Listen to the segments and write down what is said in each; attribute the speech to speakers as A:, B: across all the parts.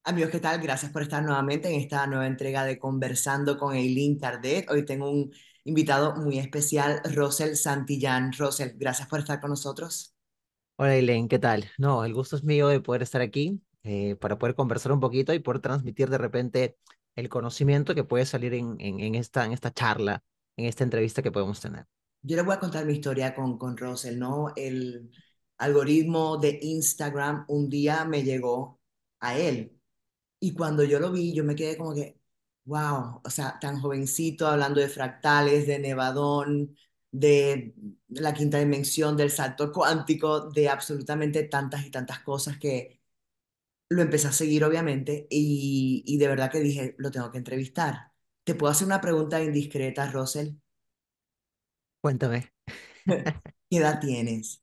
A: Amigos, ¿qué tal? Gracias por estar nuevamente en esta nueva entrega de Conversando con Eileen Cardet. Hoy tengo un invitado muy especial, Rosel Santillán. Rosel, gracias por estar con nosotros.
B: Hola, Elaine, ¿qué tal? No, el gusto es mío de poder estar aquí para poder conversar un poquito y poder transmitir de repente el conocimiento que puede salir en esta charla, en esta entrevista que podemos tener.
A: Yo les voy a contar mi historia con Rosel, ¿no? El algoritmo de Instagram un día me llegó a él. Y cuando yo lo vi, yo me quedé como que, wow, o sea, tan jovencito, hablando de fractales, de nevadón, de la quinta dimensión, del salto cuántico, de absolutamente tantas y tantas cosas que lo empecé a seguir, obviamente, y de verdad que dije, lo tengo que entrevistar. ¿Te puedo hacer una pregunta indiscreta, Russell?
B: Cuéntame.
A: ¿Qué edad tienes?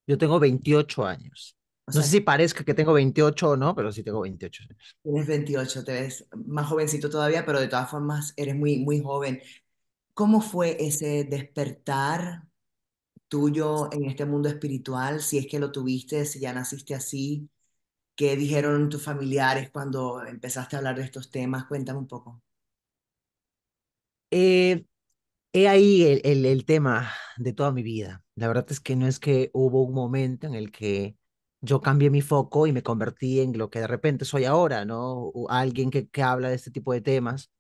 B: Yo tengo 28 años.
A: O
B: No sé
A: sea,
B: si parezca que tengo 28 o no, pero sí tengo 28 años.
A: tienes 28, te ves más jovencito todavía, pero de todas formas eres muy, muy joven. ¿Cómo fue ese despertar tuyo en este mundo espiritual? Si es que lo tuviste, si ya naciste así, ¿qué dijeron tus familiares cuando empezaste a hablar de estos temas? Cuéntame un poco.
B: Eh, He ahí el tema de toda mi vida. La verdad es que no es que hubo un momento en el que yo cambié mi foco y me convertí en lo que de repente soy ahora, ¿no? Alguien que habla de este tipo de temas,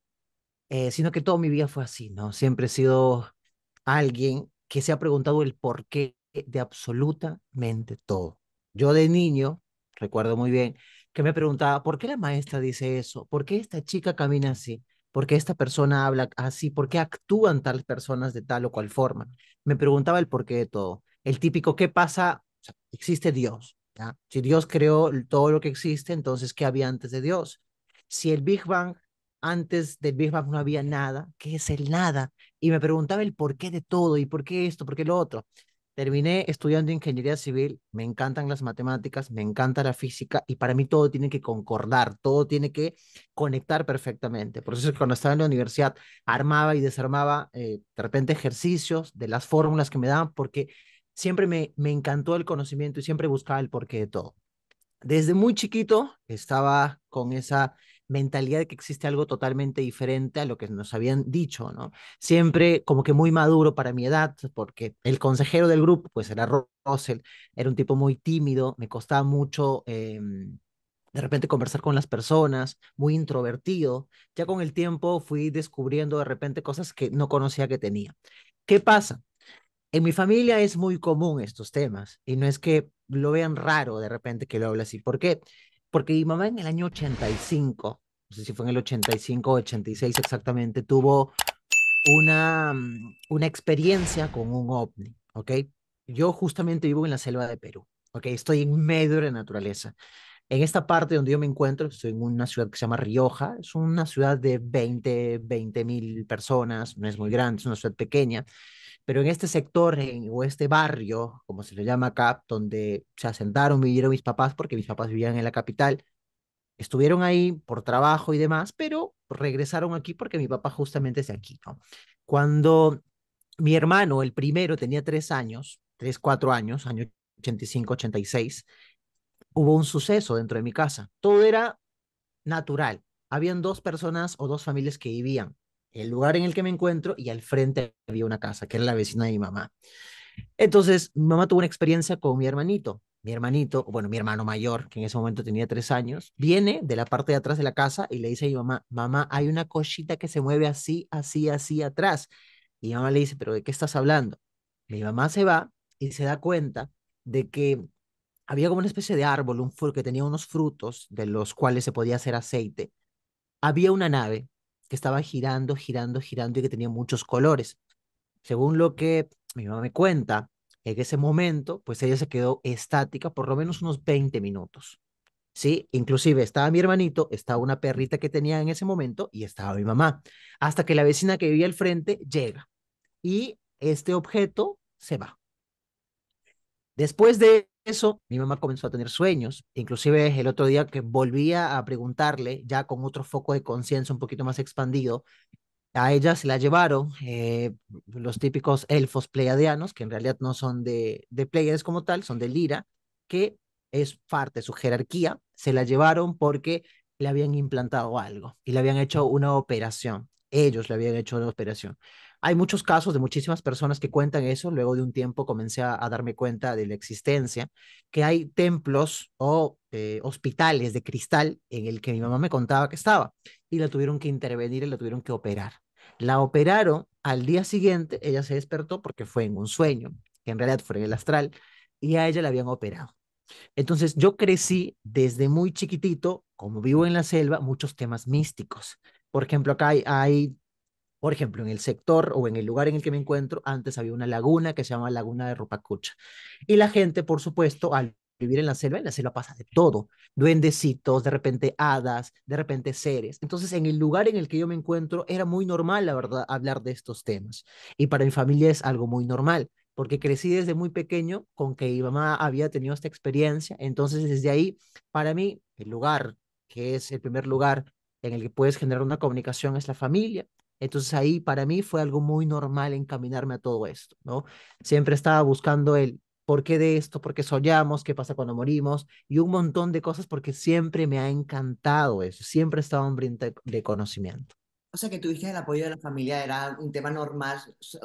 B: sino que toda mi vida fue así, ¿no? Siempre he sido alguien que se ha preguntado el porqué de absolutamente todo. Yo de niño, recuerdo muy bien, que me preguntaba, ¿por qué la maestra dice eso? ¿Por qué esta chica camina así? ¿Por qué esta persona habla así? ¿Por qué actúan tales personas de tal o cual forma? Me preguntaba el porqué de todo. El típico, ¿qué pasa? O sea, existe Dios, ¿ya? Si Dios creó todo lo que existe, entonces, ¿qué había antes de Dios? Si el Big Bang, antes del Big Bang no había nada, ¿qué es el nada? Y me preguntaba el porqué de todo y por qué esto, por qué lo otro. Terminé estudiando ingeniería civil, me encantan las matemáticas, me encanta la física y para mí todo tiene que concordar, todo tiene que conectar perfectamente. Por eso es que cuando estaba en la universidad armaba y desarmaba de repente ejercicios de las fórmulas que me daban porque siempre me encantó el conocimiento y siempre buscaba el porqué de todo. Desde muy chiquito estaba con esa mentalidad de que existe algo totalmente diferente a lo que nos habían dicho, ¿no? Siempre como que muy maduro para mi edad, porque el consejero del grupo, pues era Russell, era un tipo muy tímido, me costaba mucho de repente conversar con las personas, muy introvertido. Ya con el tiempo fui descubriendo de repente cosas que no conocía que tenía. ¿Qué pasa? En mi familia es muy común estos temas y no es que lo vean raro de repente que lo hable así. ¿Por qué? Porque mi mamá en el año 85, no sé si fue en el 85 o 86 exactamente, tuvo una experiencia con un ovni, ¿ok? Yo justamente vivo en la selva de Perú, ¿ok? Estoy en medio de la naturaleza. En esta parte donde yo me encuentro, estoy en una ciudad que se llama Rioja, es una ciudad de 20.000 personas, no es muy grande, es una ciudad pequeña, pero en este sector o este barrio, como se le llama acá, donde se asentaron, vivieron mis papás, porque mis papás vivían en la capital, estuvieron ahí por trabajo y demás, pero regresaron aquí porque mi papá justamente es de aquí, ¿no? Cuando mi hermano, el primero, tenía 3 años, 3, 4 años, año 85, 86, hubo un suceso dentro de mi casa. Todo era natural. Habían dos personas o dos familias que vivían el lugar en el que me encuentro y al frente había una casa, que era la vecina de mi mamá. Entonces, mi mamá tuvo una experiencia con mi hermanito. Mi hermanito, bueno, mi hermano mayor, que en ese momento tenía 3 años, viene de la parte de atrás de la casa y le dice a mi mamá, mamá, hay una cosita que se mueve así, así, así atrás. Y mi mamá le dice, pero ¿de qué estás hablando? Mi mamá se va y se da cuenta de que había como una especie de árbol, un fruto que tenía unos frutos de los cuales se podía hacer aceite. Había una nave que estaba girando, girando, girando y que tenía muchos colores. Según lo que mi mamá me cuenta, en ese momento, pues ella se quedó estática por lo menos unos 20 minutos. Sí, inclusive estaba mi hermanito, estaba una perrita que tenía en ese momento y estaba mi mamá, hasta que la vecina que vivía al frente llega y este objeto se va. Después de eso, mi mamá comenzó a tener sueños, inclusive el otro día que volvía a preguntarle, ya con otro foco de conciencia un poquito más expandido, a ella se la llevaron los típicos elfos pleiadianos, que en realidad no son de Pleiades como tal, son de Lira, que es parte de su jerarquía, se la llevaron porque le habían implantado algo y le habían hecho una operación. Ellos le habían hecho una operación. Hay muchos casos de muchísimas personas que cuentan eso. Luego de un tiempo comencé a darme cuenta de la existencia, que hay templos o hospitales de cristal en el que mi mamá me contaba que estaba y la tuvieron que intervenir y la tuvieron que operar. La operaron al día siguiente, ella se despertó porque fue en un sueño, que en realidad fue en el astral, y a ella la habían operado. Entonces yo crecí desde muy chiquitito, como vivo en la selva, muchos temas místicos. Por ejemplo, acá por ejemplo, en el sector o en el lugar en el que me encuentro, antes había una laguna que se llama Laguna de Rupacucha. Y la gente, por supuesto, al vivir en la selva pasa de todo. Duendecitos, de repente hadas, de repente seres. Entonces, en el lugar en el que yo me encuentro, era muy normal, la verdad, hablar de estos temas. Y para mi familia es algo muy normal, porque crecí desde muy pequeño con que mi mamá había tenido esta experiencia. Entonces, desde ahí, para mí, el lugar que es el primer lugar en el que puedes generar una comunicación es la familia. Entonces ahí para mí fue algo muy normal encaminarme a todo esto, ¿no? Siempre estaba buscando el por qué de esto, por qué soñamos, qué pasa cuando morimos y un montón de cosas porque siempre me ha encantado eso, siempre estaba hambriento de conocimiento.
A: O sea, que tuviste el apoyo de la familia, era un tema normal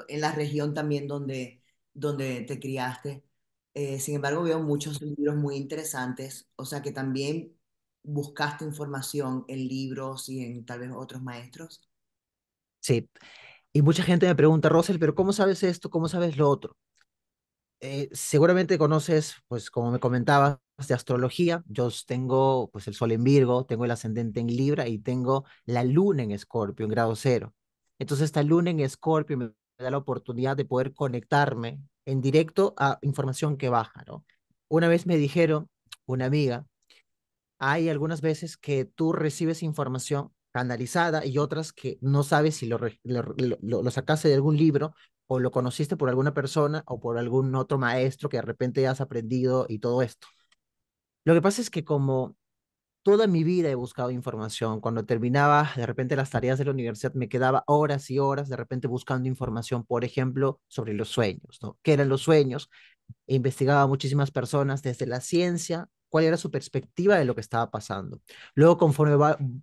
A: en la región también donde te criaste. Sin embargo, veo muchos libros muy interesantes, o sea, que también buscaste información en libros y en tal vez otros maestros.
B: Sí, y mucha gente me pregunta, Rosel, pero ¿cómo sabes esto? ¿Cómo sabes lo otro? Seguramente conoces, pues como me comentabas, de astrología. Yo tengo pues el sol en Virgo, tengo el ascendente en Libra y tengo la luna en Escorpio, en grado cero. Entonces esta luna en Escorpio me da la oportunidad de poder conectarme en directo a información que baja, ¿no? Una vez me dijeron, una amiga, hay algunas veces que tú recibes información canalizada y otras que no sabes si lo sacaste de algún libro o lo conociste por alguna persona o por algún otro maestro que de repente has aprendido y todo esto. Lo que pasa es que como toda mi vida he buscado información, cuando terminaba de repente las tareas de la universidad me quedaba horas y horas de repente buscando información, por ejemplo, sobre los sueños, ¿no? ¿Qué eran los sueños? E investigaba a muchísimas personas desde la ciencia, cuál era su perspectiva de lo que estaba pasando. Luego,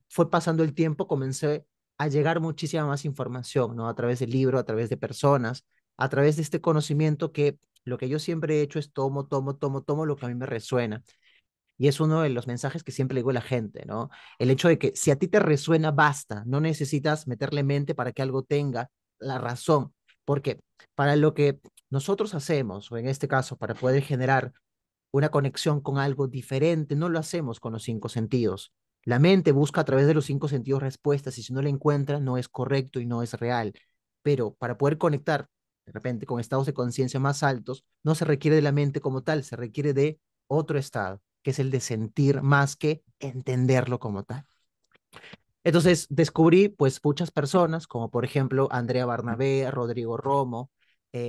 B: fue pasando el tiempo, comencé a llegar muchísima más información, ¿no? A través del libro, a través de personas, a través de este conocimiento que lo que yo siempre he hecho es tomo lo que a mí me resuena. Y es uno de los mensajes que siempre le digo a la gente, ¿no? El hecho de que si a ti te resuena, basta, no necesitas meterle mente para que algo tenga la razón, porque para lo que nosotros hacemos, o en este caso, para poder generar una conexión con algo diferente, no lo hacemos con los cinco sentidos. La mente busca a través de los cinco sentidos respuestas y si no la encuentra, no es correcto y no es real. Pero para poder conectar de repente con estados de conciencia más altos, no se requiere de la mente como tal, se requiere de otro estado, que es el de sentir más que entenderlo como tal. Entonces descubrí pues muchas personas, como por ejemplo Andrea Barnabé, Rodrigo Romo,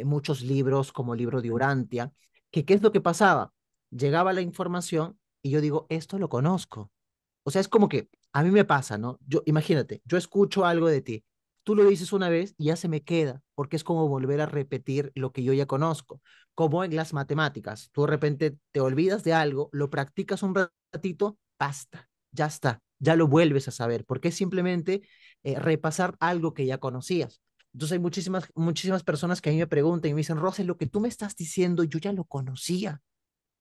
B: muchos libros como el libro de Urantia, que qué es lo que pasaba. Llegaba la información y yo digo, esto lo conozco. O sea, es como que a mí me pasa, ¿no? Yo, imagínate, yo escucho algo de ti, tú lo dices una vez y ya se me queda, porque es como volver a repetir lo que yo ya conozco, como en las matemáticas. Tú de repente te olvidas de algo, lo practicas un ratito, basta, ya está, ya lo vuelves a saber, porque es simplemente repasar algo que ya conocías. Entonces hay muchísimas personas que a mí me preguntan y me dicen, Rosel, lo que tú me estás diciendo, yo ya lo conocía.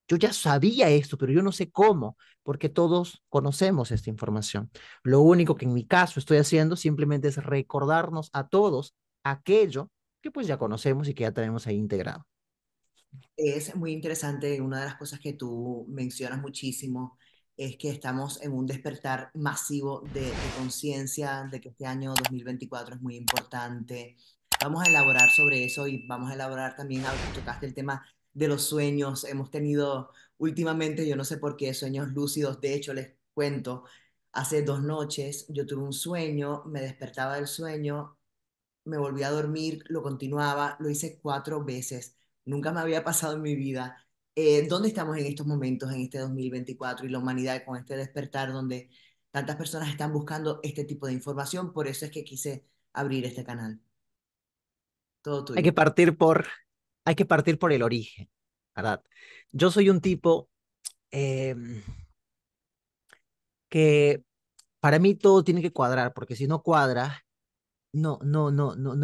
B: Yo ya sabía esto, pero yo no sé cómo, porque todos conocemos esta información. Lo único que en mi caso estoy haciendo simplemente es recordarnos a todos aquello que pues ya conocemos y que ya tenemos ahí integrado.
A: Es muy interesante, una de las cosas que tú mencionas muchísimo es que estamos en un despertar masivo de conciencia, de que este año 2024 es muy importante. Vamos a elaborar sobre eso y vamos a elaborar también, tocaste el tema de los sueños. Hemos tenido últimamente, yo no sé por qué, sueños lúcidos. De hecho, les cuento, hace 2 noches yo tuve un sueño, me despertaba del sueño, me volví a dormir, lo continuaba, lo hice 4 veces. Nunca me había pasado en mi vida. ¿Dónde estamos en estos momentos, en este 2024 y la humanidad con este despertar donde tantas personas están buscando este tipo de información? Por eso es que quise abrir este canal. Todo
B: Hay
A: tuyo.
B: que partir por, hay que partir por el origen, ¿verdad? Yo soy un tipo que para mí todo tiene que cuadrar, porque si no cuadra, no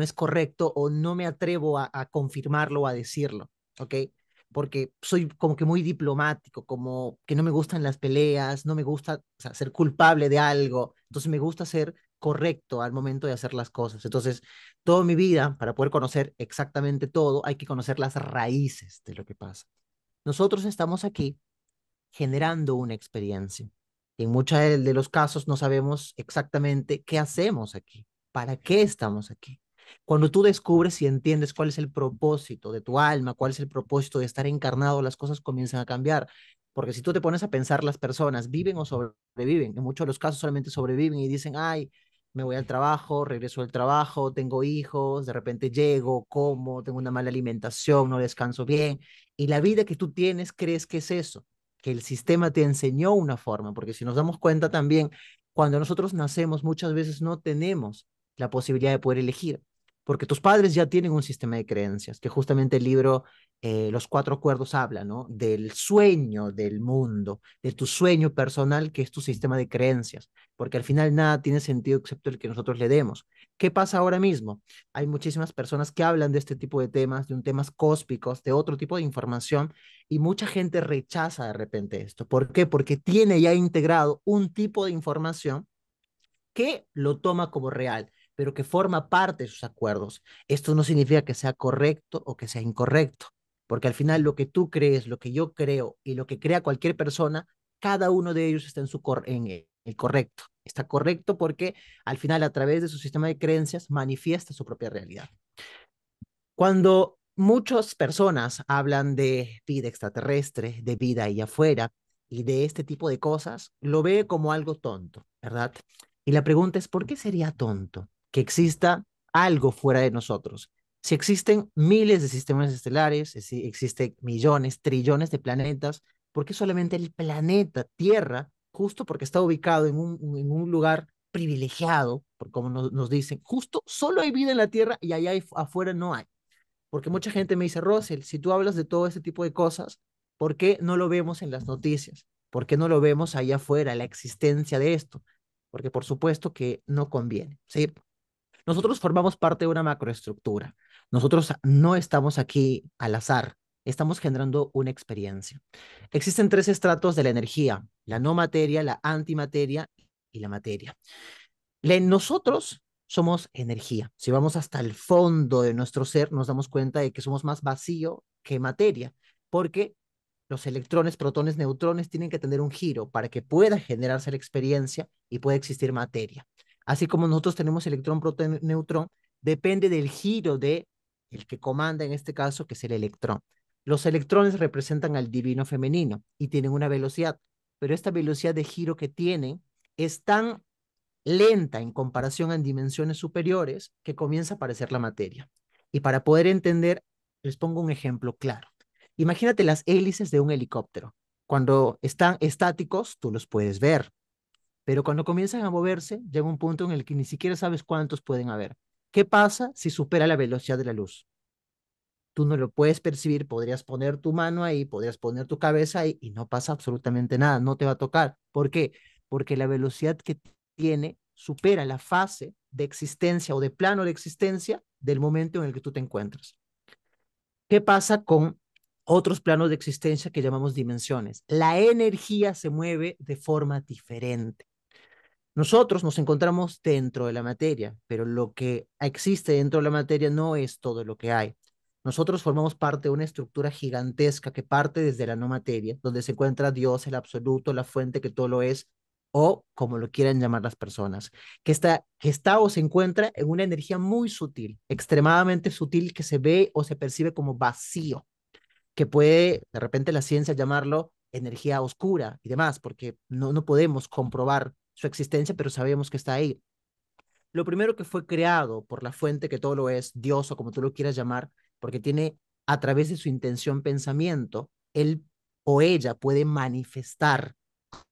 B: es correcto o no me atrevo a confirmarlo o a decirlo, ¿ok? Porque soy como que muy diplomático, como que no me gustan las peleas, no me gusta, o sea, ser culpable de algo, entonces me gusta ser correcto al momento de hacer las cosas. Entonces, toda mi vida, para poder conocer exactamente todo, hay que conocer las raíces de lo que pasa. Nosotros estamos aquí generando una experiencia. Y en muchos de los casos no sabemos exactamente qué hacemos aquí, para qué estamos aquí. Cuando tú descubres y entiendes cuál es el propósito de tu alma, cuál es el propósito de estar encarnado, las cosas comienzan a cambiar. Porque si tú te pones a pensar, las personas viven o sobreviven. En muchos de los casos solamente sobreviven y dicen, ay, me voy al trabajo, regreso al trabajo, tengo hijos, de repente llego, como, tengo una mala alimentación, no descanso bien. Y la vida que tú tienes, crees que es eso, que el sistema te enseñó una forma, porque si nos damos cuenta también, cuando nosotros nacemos muchas veces no tenemos la posibilidad de poder elegir, porque tus padres ya tienen un sistema de creencias, que justamente el libro Los Cuatro Acuerdos habla, ¿no? Del sueño del mundo, de tu sueño personal, que es tu sistema de creencias, porque al final nada tiene sentido excepto el que nosotros le demos. ¿Qué pasa ahora mismo? Hay muchísimas personas que hablan de este tipo de temas, de un temas cósmicos, de otro tipo de información, y mucha gente rechaza de repente esto. ¿Por qué? Porque tiene ya integrado un tipo de información que lo toma como real, pero que forma parte de sus acuerdos. Esto no significa que sea correcto o que sea incorrecto, porque al final lo que tú crees, lo que yo creo y lo que crea cualquier persona, cada uno de ellos está en el correcto. Está correcto porque al final a través de su sistema de creencias manifiesta su propia realidad. Cuando muchas personas hablan de vida extraterrestre, de vida ahí afuera y de este tipo de cosas, lo ve como algo tonto, ¿verdad? Y la pregunta es, ¿por qué sería tonto que exista algo fuera de nosotros? Si existen miles de sistemas estelares, si existen millones, trillones de planetas, ¿por qué solamente el planeta Tierra, justo porque está ubicado en un lugar privilegiado, por como nos dicen, justo solo hay vida en la Tierra y allá afuera no hay? Porque mucha gente me dice, Russell, si tú hablas de todo ese tipo de cosas, ¿por qué no lo vemos en las noticias? ¿Por qué no lo vemos allá afuera, la existencia de esto? Porque por supuesto que no conviene, ¿sí? Nosotros formamos parte de una macroestructura. Nosotros no estamos aquí al azar, estamos generando una experiencia. Existen tres estratos de la energía: la no materia, la antimateria y la materia. Nosotros somos energía. Si vamos hasta el fondo de nuestro ser, nos damos cuenta de que somos más vacío que materia, porque los electrones, protones, neutrones tienen que tener un giro para que pueda generarse la experiencia y pueda existir materia. Así como nosotros tenemos electrón, protón, neutrón, depende del giro de el que comanda en este caso, que es el electrón. Los electrones representan al divino femenino y tienen una velocidad, pero esta velocidad de giro que tienen es tan lenta en comparación en dimensiones superiores que comienza a aparecer la materia. Y para poder entender, les pongo un ejemplo claro. Imagínate las hélices de un helicóptero. Cuando están estáticos, tú los puedes ver, pero cuando comienzan a moverse, llega un punto en el que ni siquiera sabes cuántos pueden haber. ¿Qué pasa si supera la velocidad de la luz? Tú no lo puedes percibir, podrías poner tu mano ahí, podrías poner tu cabeza ahí y no pasa absolutamente nada, no te va a tocar. ¿Por qué? Porque la velocidad que tiene supera la fase de existencia o de plano de existencia del momento en el que tú te encuentras. ¿Qué pasa con otros planos de existencia que llamamos dimensiones? La energía se mueve de forma diferente. Nosotros nos encontramos dentro de la materia, pero lo que existe dentro de la materia no es todo lo que hay. Nosotros formamos parte de una estructura gigantesca que parte desde la no materia, donde se encuentra Dios, el absoluto, la fuente que todo lo es, o como lo quieran llamar las personas, que está o se encuentra en una energía muy sutil, extremadamente sutil, que se ve o se percibe como vacío, que puede de repente la ciencia llamarlo energía oscura y demás, porque no podemos comprobar su existencia, pero sabemos que está ahí. Lo primero que fue creado por la fuente que todo lo es, Dios o como tú lo quieras llamar, porque tiene a través de su intención pensamiento, él o ella puede manifestar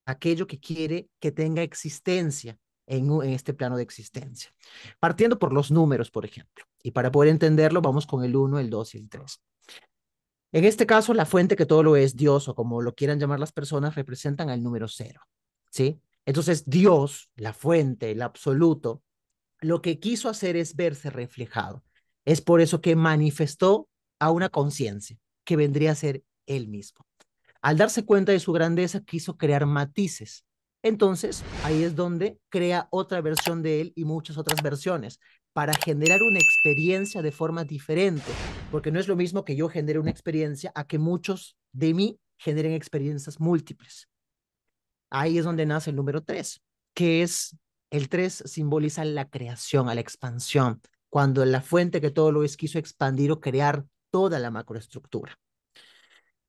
B: aquello que quiere que tenga existencia en este plano de existencia. Partiendo por los números, por ejemplo. Y para poder entenderlo, vamos con el uno, el 2 y el 3. En este caso, la fuente que todo lo es, Dios, o como lo quieran llamar las personas, representan al número cero, ¿sí? Entonces, Dios, la fuente, el absoluto, lo que quiso hacer es verse reflejado. Es por eso que manifestó a una conciencia, que vendría a ser él mismo. Al darse cuenta de su grandeza, quiso crear matices. Entonces, ahí es donde crea otra versión de él y muchas otras versiones para generar una experiencia de forma diferente, porque no es lo mismo que yo genere una experiencia a que muchos de mí generen experiencias múltiples. Ahí es donde nace el número 3, que es el 3 simboliza la creación, a la expansión, cuando la fuente que todo lo es quiso expandir o crear toda la macroestructura.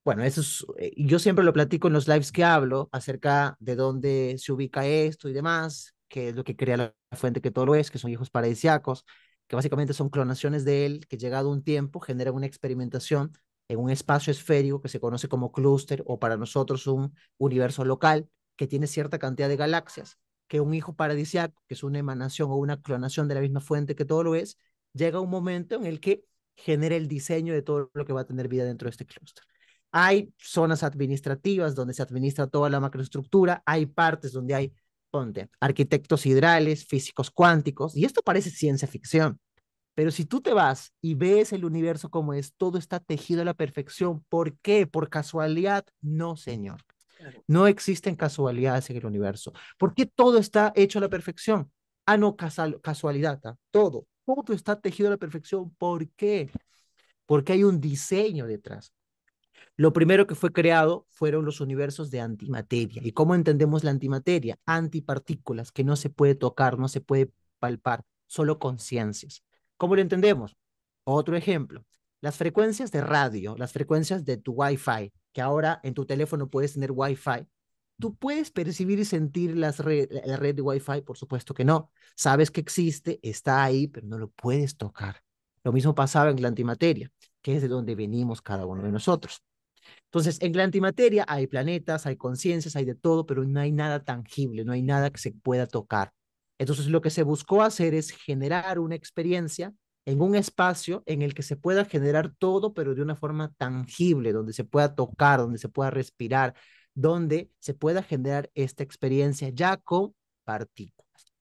B: Bueno, eso es, yo siempre lo platico en los lives que hablo acerca de dónde se ubica esto y demás, que es lo que crea la fuente que todo lo es, que son hijos paradisiacos, que básicamente son clonaciones de él, que llegado un tiempo generan una experimentación en un espacio esférico que se conoce como clúster o para nosotros un universo local que tiene cierta cantidad de galaxias, que un hijo paradisiaco, que es una emanación o una clonación de la misma fuente que todo lo es, llega un momento en el que genera el diseño de todo lo que va a tener vida dentro de este clúster. Hay zonas administrativas donde se administra toda la macroestructura, hay partes donde hay, ponte, arquitectos hidrales, físicos cuánticos, y esto parece ciencia ficción, pero si tú te vas y ves el universo como es, todo está tejido a la perfección. ¿Por qué? ¿Por casualidad? No, señor.
A: Claro.
B: No existen casualidades en el universo. ¿Por qué todo está hecho a la perfección? Ah, no, casualidad, ¿ah? Todo está tejido a la perfección. ¿Por qué? Porque hay un diseño detrás. Lo primero que fue creado fueron los universos de antimateria. ¿Y cómo entendemos la antimateria? Antipartículas que no se puede tocar, no se puede palpar, solo conciencias. ¿Cómo lo entendemos? Otro ejemplo, las frecuencias de radio, las frecuencias de tu Wi-Fi, que ahora en tu teléfono puedes tener Wi-Fi. ¿Tú puedes percibir y sentir la red de Wi-Fi? Por supuesto que no. Sabes que existe, está ahí, pero no lo puedes tocar. Lo mismo pasaba en la antimateria, que es de donde venimos cada uno de nosotros. Entonces, en la antimateria hay planetas, hay conciencias, hay de todo, pero no hay nada tangible, no hay nada que se pueda tocar. Entonces, lo que se buscó hacer es generar una experiencia en un espacio en el que se pueda generar todo, pero de una forma tangible, donde se pueda tocar, donde se pueda respirar, donde se pueda generar esta experiencia ya con partículas.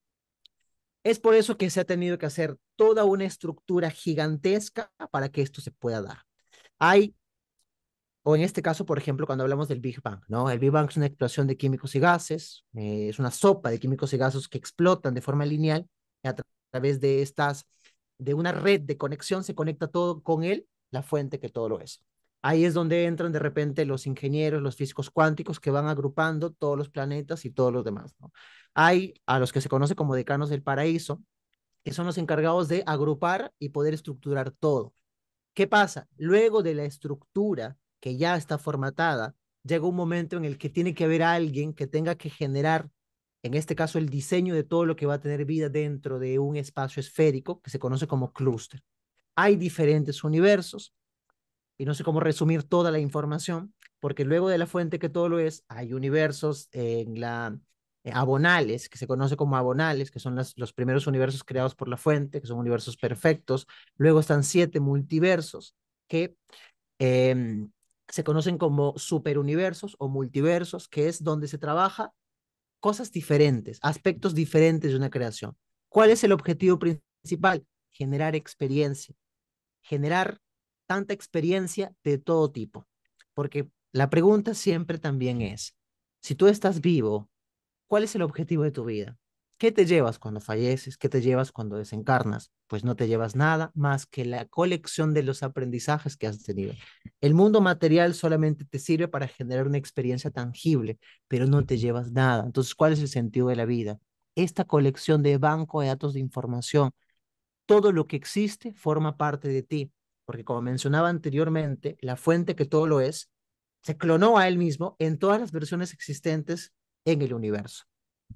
B: Es por eso que se ha tenido que hacer toda una estructura gigantesca para que esto se pueda dar. Hay o en este caso, por ejemplo, cuando hablamos del Big Bang, ¿no? El Big Bang es una explosión de químicos y gases, es una sopa de químicos y gases que explotan de forma lineal y través de de una red de conexión se conecta todo con él, la fuente que todo lo es. Ahí es donde entran de repente los ingenieros, los físicos cuánticos que van agrupando todos los planetas y todos los demás, ¿no? Hay a los que se conoce como decanos del paraíso, que son los encargados de agrupar y poder estructurar todo. ¿Qué pasa? Luego de la estructura que ya está formatada, llega un momento en el que tiene que haber alguien que tenga que generar, en este caso, el diseño de todo lo que va a tener vida dentro de un espacio esférico que se conoce como clúster. Hay diferentes universos y no sé cómo resumir toda la información, porque luego de la fuente que todo lo es, hay universos en la abonales, que se conoce como abonales, que son los primeros universos creados por la fuente, que son universos perfectos. Luego están 7 multiversos que eh, se conocen como superuniversos o multiversos, que es donde se trabaja cosas diferentes, aspectos diferentes de una creación. ¿Cuál es el objetivo principal? Generar experiencia, generar tanta experiencia de todo tipo. Porque la pregunta siempre también es, si tú estás vivo, ¿cuál es el objetivo de tu vida? ¿Qué te llevas cuando falleces? ¿Qué te llevas cuando desencarnas? Pues no te llevas nada más que la colección de los aprendizajes que has tenido. El mundo material solamente te sirve para generar una experiencia tangible, pero no te llevas nada. Entonces, ¿cuál es el sentido de la vida? Esta colección de banco de datos de información, todo lo que existe forma parte de ti, porque como mencionaba anteriormente, la fuente que todo lo es, se clonó a él mismo en todas las versiones existentes en el universo.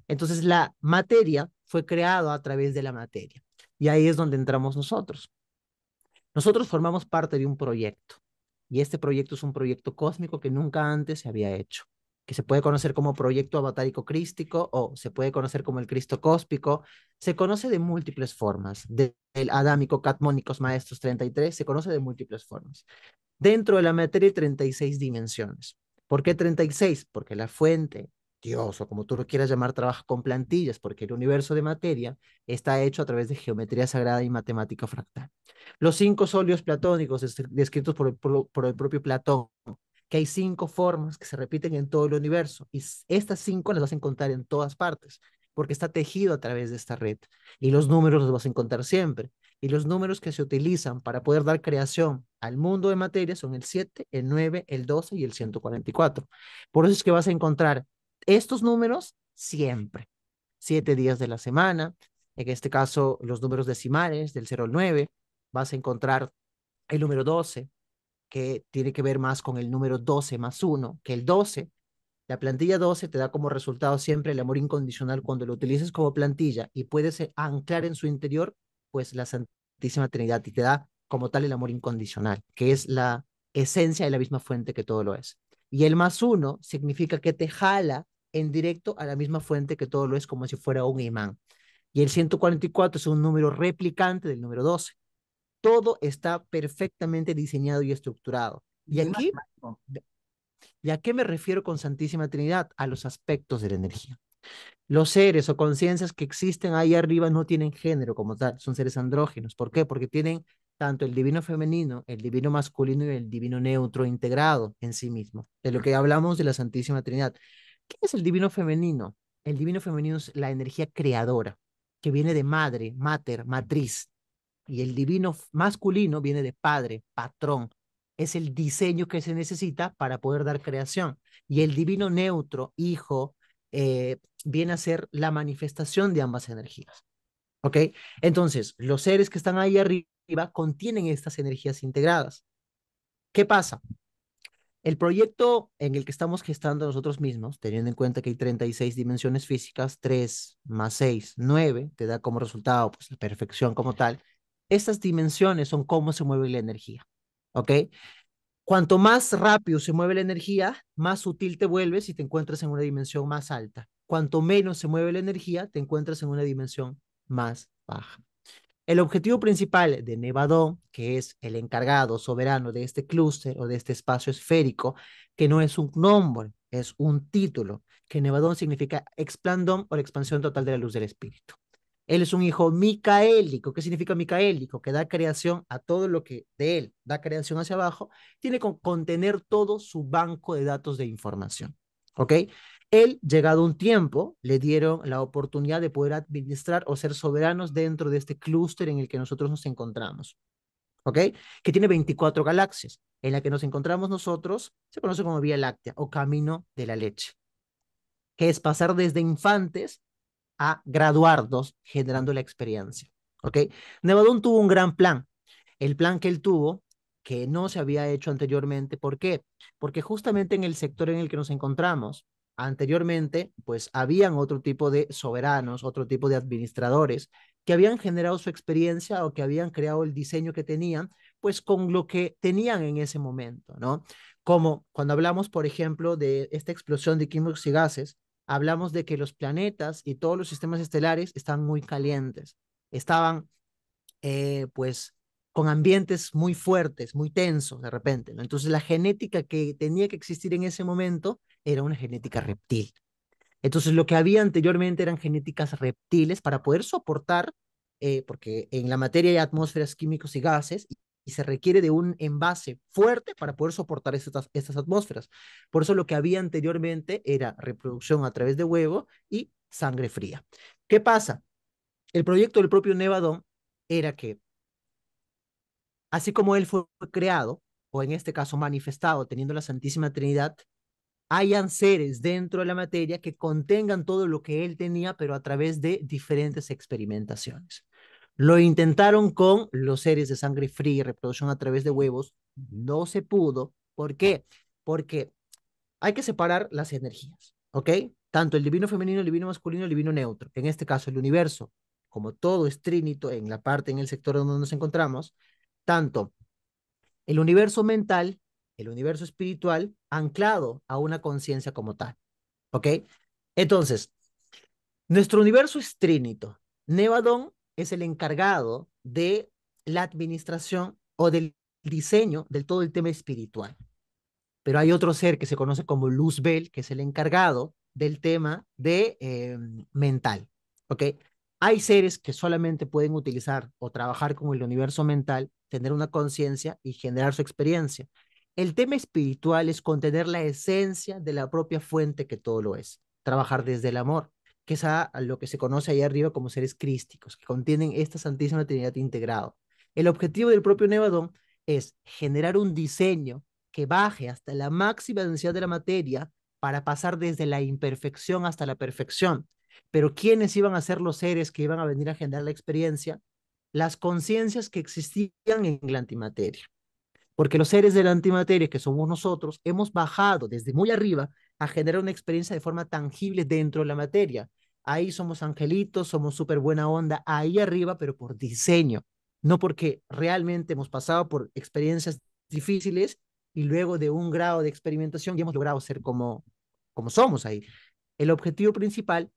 B: Entonces la materia fue creada a través de la materia. Y ahí es donde entramos nosotros. Nosotros formamos parte de un proyecto. Y este proyecto es un proyecto cósmico que nunca antes se había hecho, que se puede conocer como proyecto avatárico crístico o se puede conocer como el Cristo cósmico. Se conoce de múltiples formas. Del Adámico Catmónicos Maestros 33 se conoce de múltiples formas. Dentro de la materia hay 36 dimensiones. ¿Por qué 36? Porque la fuente, Dios, o como tú lo quieras llamar, trabaja con plantillas, porque el universo de materia está hecho a través de geometría sagrada y matemática fractal. Los cinco sólidos platónicos descritos por el propio Platón, que hay cinco formas que se repiten en todo el universo, y estas cinco las vas a encontrar en todas partes, porque está tejido a través de esta red, y los números los vas a encontrar siempre. Y los números que se utilizan para poder dar creación al mundo de materia son el 7, el 9, el 12 y el 144. Por eso es que vas a encontrar estos números siempre. 7 días de la semana, en este caso los números decimales del 0 al 9, vas a encontrar el número 12, que tiene que ver más con el número 12 más 1, que el 12. La plantilla 12 te da como resultado siempre el amor incondicional cuando lo utilices como plantilla y puedes anclar en su interior, pues la Santísima Trinidad y te da como tal el amor incondicional, que es la esencia de la misma fuente que todo lo es. Y el más uno significa que te jala en directo a la misma fuente que todo lo es, como si fuera un imán. Y el 144 es un número replicante del número 12. Todo está perfectamente diseñado y estructurado. Y
A: Muy
B: aquí,
A: matemático.
B: ¿y a qué me refiero con Santísima Trinidad? A los aspectos de la energía. Los seres o conciencias que existen ahí arriba no tienen género como tal, son seres andrógenos. ¿Por qué? Porque tienen tanto el divino femenino, el divino masculino y el divino neutro integrado en sí mismo. De lo que hablamos de la Santísima Trinidad. ¿Qué es el divino femenino? El divino femenino es la energía creadora, que viene de madre, mater, matriz. Y el divino masculino viene de padre, patrón. Es el diseño que se necesita para poder dar creación. Y el divino neutro, hijo, viene a ser la manifestación de ambas energías. ¿Ok? Entonces, los seres que están ahí arriba contienen estas energías integradas. ¿Qué pasa? El proyecto en el que estamos gestando nosotros mismos, teniendo en cuenta que hay 36 dimensiones físicas, 3 más 6, 9, te da como resultado pues, la perfección como tal. Estas dimensiones son cómo se mueve la energía. ¿Ok? Cuanto más rápido se mueve la energía, más sutil te vuelves y te encuentras en una dimensión más alta. Cuanto menos se mueve la energía, te encuentras en una dimensión más baja. El objetivo principal de Nevadón, que es el encargado soberano de este clúster o de este espacio esférico, que no es un nombre, es un título, que Nevadón significa explandón o la expansión total de la luz del espíritu. Él es un hijo micaélico. ¿Qué significa micaélico? Que da creación a todo lo que de él da creación hacia abajo, tiene que contener todo su banco de datos de información. ¿Ok? Él, llegado un tiempo, le dieron la oportunidad de poder administrar o ser soberanos dentro de este clúster en el que nosotros nos encontramos. ¿Ok? Que tiene 24 galaxias. En la que nos encontramos nosotros se conoce como Vía Láctea o Camino de la Leche, que es pasar desde infantes a graduarnos generando la experiencia. ¿Ok? Nevadón tuvo un gran plan. El plan que él tuvo, que no se había hecho anteriormente. ¿Por qué? Porque justamente en el sector en el que nos encontramos, anteriormente, pues habían otro tipo de soberanos, otro tipo de administradores que habían generado su experiencia o que habían creado el diseño que tenían, pues con lo que tenían en ese momento, ¿no? Como cuando hablamos, por ejemplo, de esta explosión de químicos y gases, hablamos de que los planetas y todos los sistemas estelares están muy calientes, estaban pues con ambientes muy fuertes, muy tensos de repente, ¿no? Entonces la genética que tenía que existir en ese momento era una genética reptil. Entonces lo que había anteriormente eran genéticas reptiles para poder soportar, porque en la materia hay atmósferas, químicos y gases, y se requiere de un envase fuerte para poder soportar estas atmósferas. Por eso lo que había anteriormente era reproducción a través de huevo y sangre fría. ¿Qué pasa? El proyecto del propio Nevadón era que, así como él fue creado, o en este caso manifestado, teniendo la Santísima Trinidad, hayan seres dentro de la materia que contengan todo lo que él tenía, pero a través de diferentes experimentaciones. Lo intentaron con los seres de sangre fría y reproducción a través de huevos, no se pudo. ¿Por qué? Porque hay que separar las energías, ¿ok? Tanto el divino femenino, el divino masculino, el divino neutro. En este caso, el universo, como todo es trinito en la parte, en el sector donde nos encontramos, tanto el universo mental, el universo espiritual, anclado a una conciencia como tal, ¿ok? Entonces, nuestro universo es trinito. Nevadón es el encargado de la administración o del diseño del todo el tema espiritual. Pero hay otro ser que se conoce como Luzbel, que es el encargado del tema de mental, ¿ok? Hay seres que solamente pueden utilizar o trabajar con el universo mental, tener una conciencia y generar su experiencia. El tema espiritual es contener la esencia de la propia fuente que todo lo es, trabajar desde el amor, que es a lo que se conoce ahí arriba como seres crísticos, que contienen esta Santísima Trinidad integrado. El objetivo del propio Nevadón es generar un diseño que baje hasta la máxima densidad de la materia para pasar desde la imperfección hasta la perfección. Pero ¿quiénes iban a ser los seres que iban a venir a generar la experiencia? Las conciencias que existían en la antimateria. Porque los seres de la antimateria, que somos nosotros, hemos bajado desde muy arriba a generar una experiencia de forma tangible dentro de la materia. Ahí somos angelitos, somos súper buena onda, ahí arriba, pero por diseño, no porque realmente hemos pasado por experiencias difíciles y luego de un grado de experimentación ya hemos logrado ser como somos ahí. El objetivo principal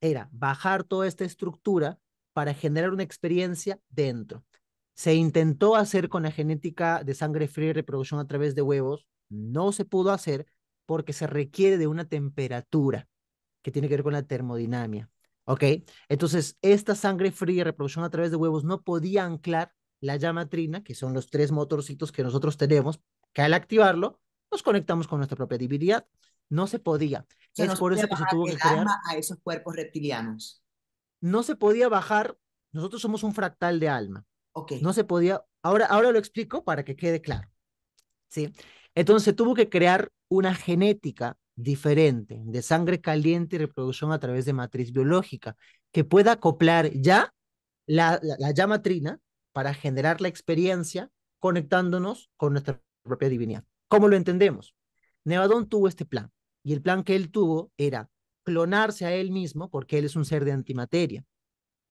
B: era bajar toda esta estructura para generar una experiencia dentro. Se intentó hacer con la genética de sangre fría y reproducción a través de huevos, no se pudo hacer porque se requiere de una temperatura que tiene que ver con la termodinámica. ¿Ok? Entonces, esta sangre fría y reproducción a través de huevos no podía anclar la llama trina, que son los tres motorcitos que nosotros tenemos, que al activarlo nos conectamos con nuestra propia divinidad. No se podía.
A: O sea, no
B: Es
A: se
B: por
A: puede
B: eso que se
A: bajar
B: tuvo
A: el
B: que crear.
A: alma a esos cuerpos reptilianos.
B: No se podía bajar. Nosotros somos un fractal de alma.
A: Ok.
B: No se podía. Ahora lo explico para que quede claro. ¿Sí? Entonces se tuvo que crear una genética diferente de sangre caliente y reproducción a través de matriz biológica que pueda acoplar ya la llama trina para generar la experiencia conectándonos con nuestra propia divinidad. ¿Cómo lo entendemos? Nevadón tuvo este plan y el plan que él tuvo era clonarse a él mismo porque él es un ser de antimateria.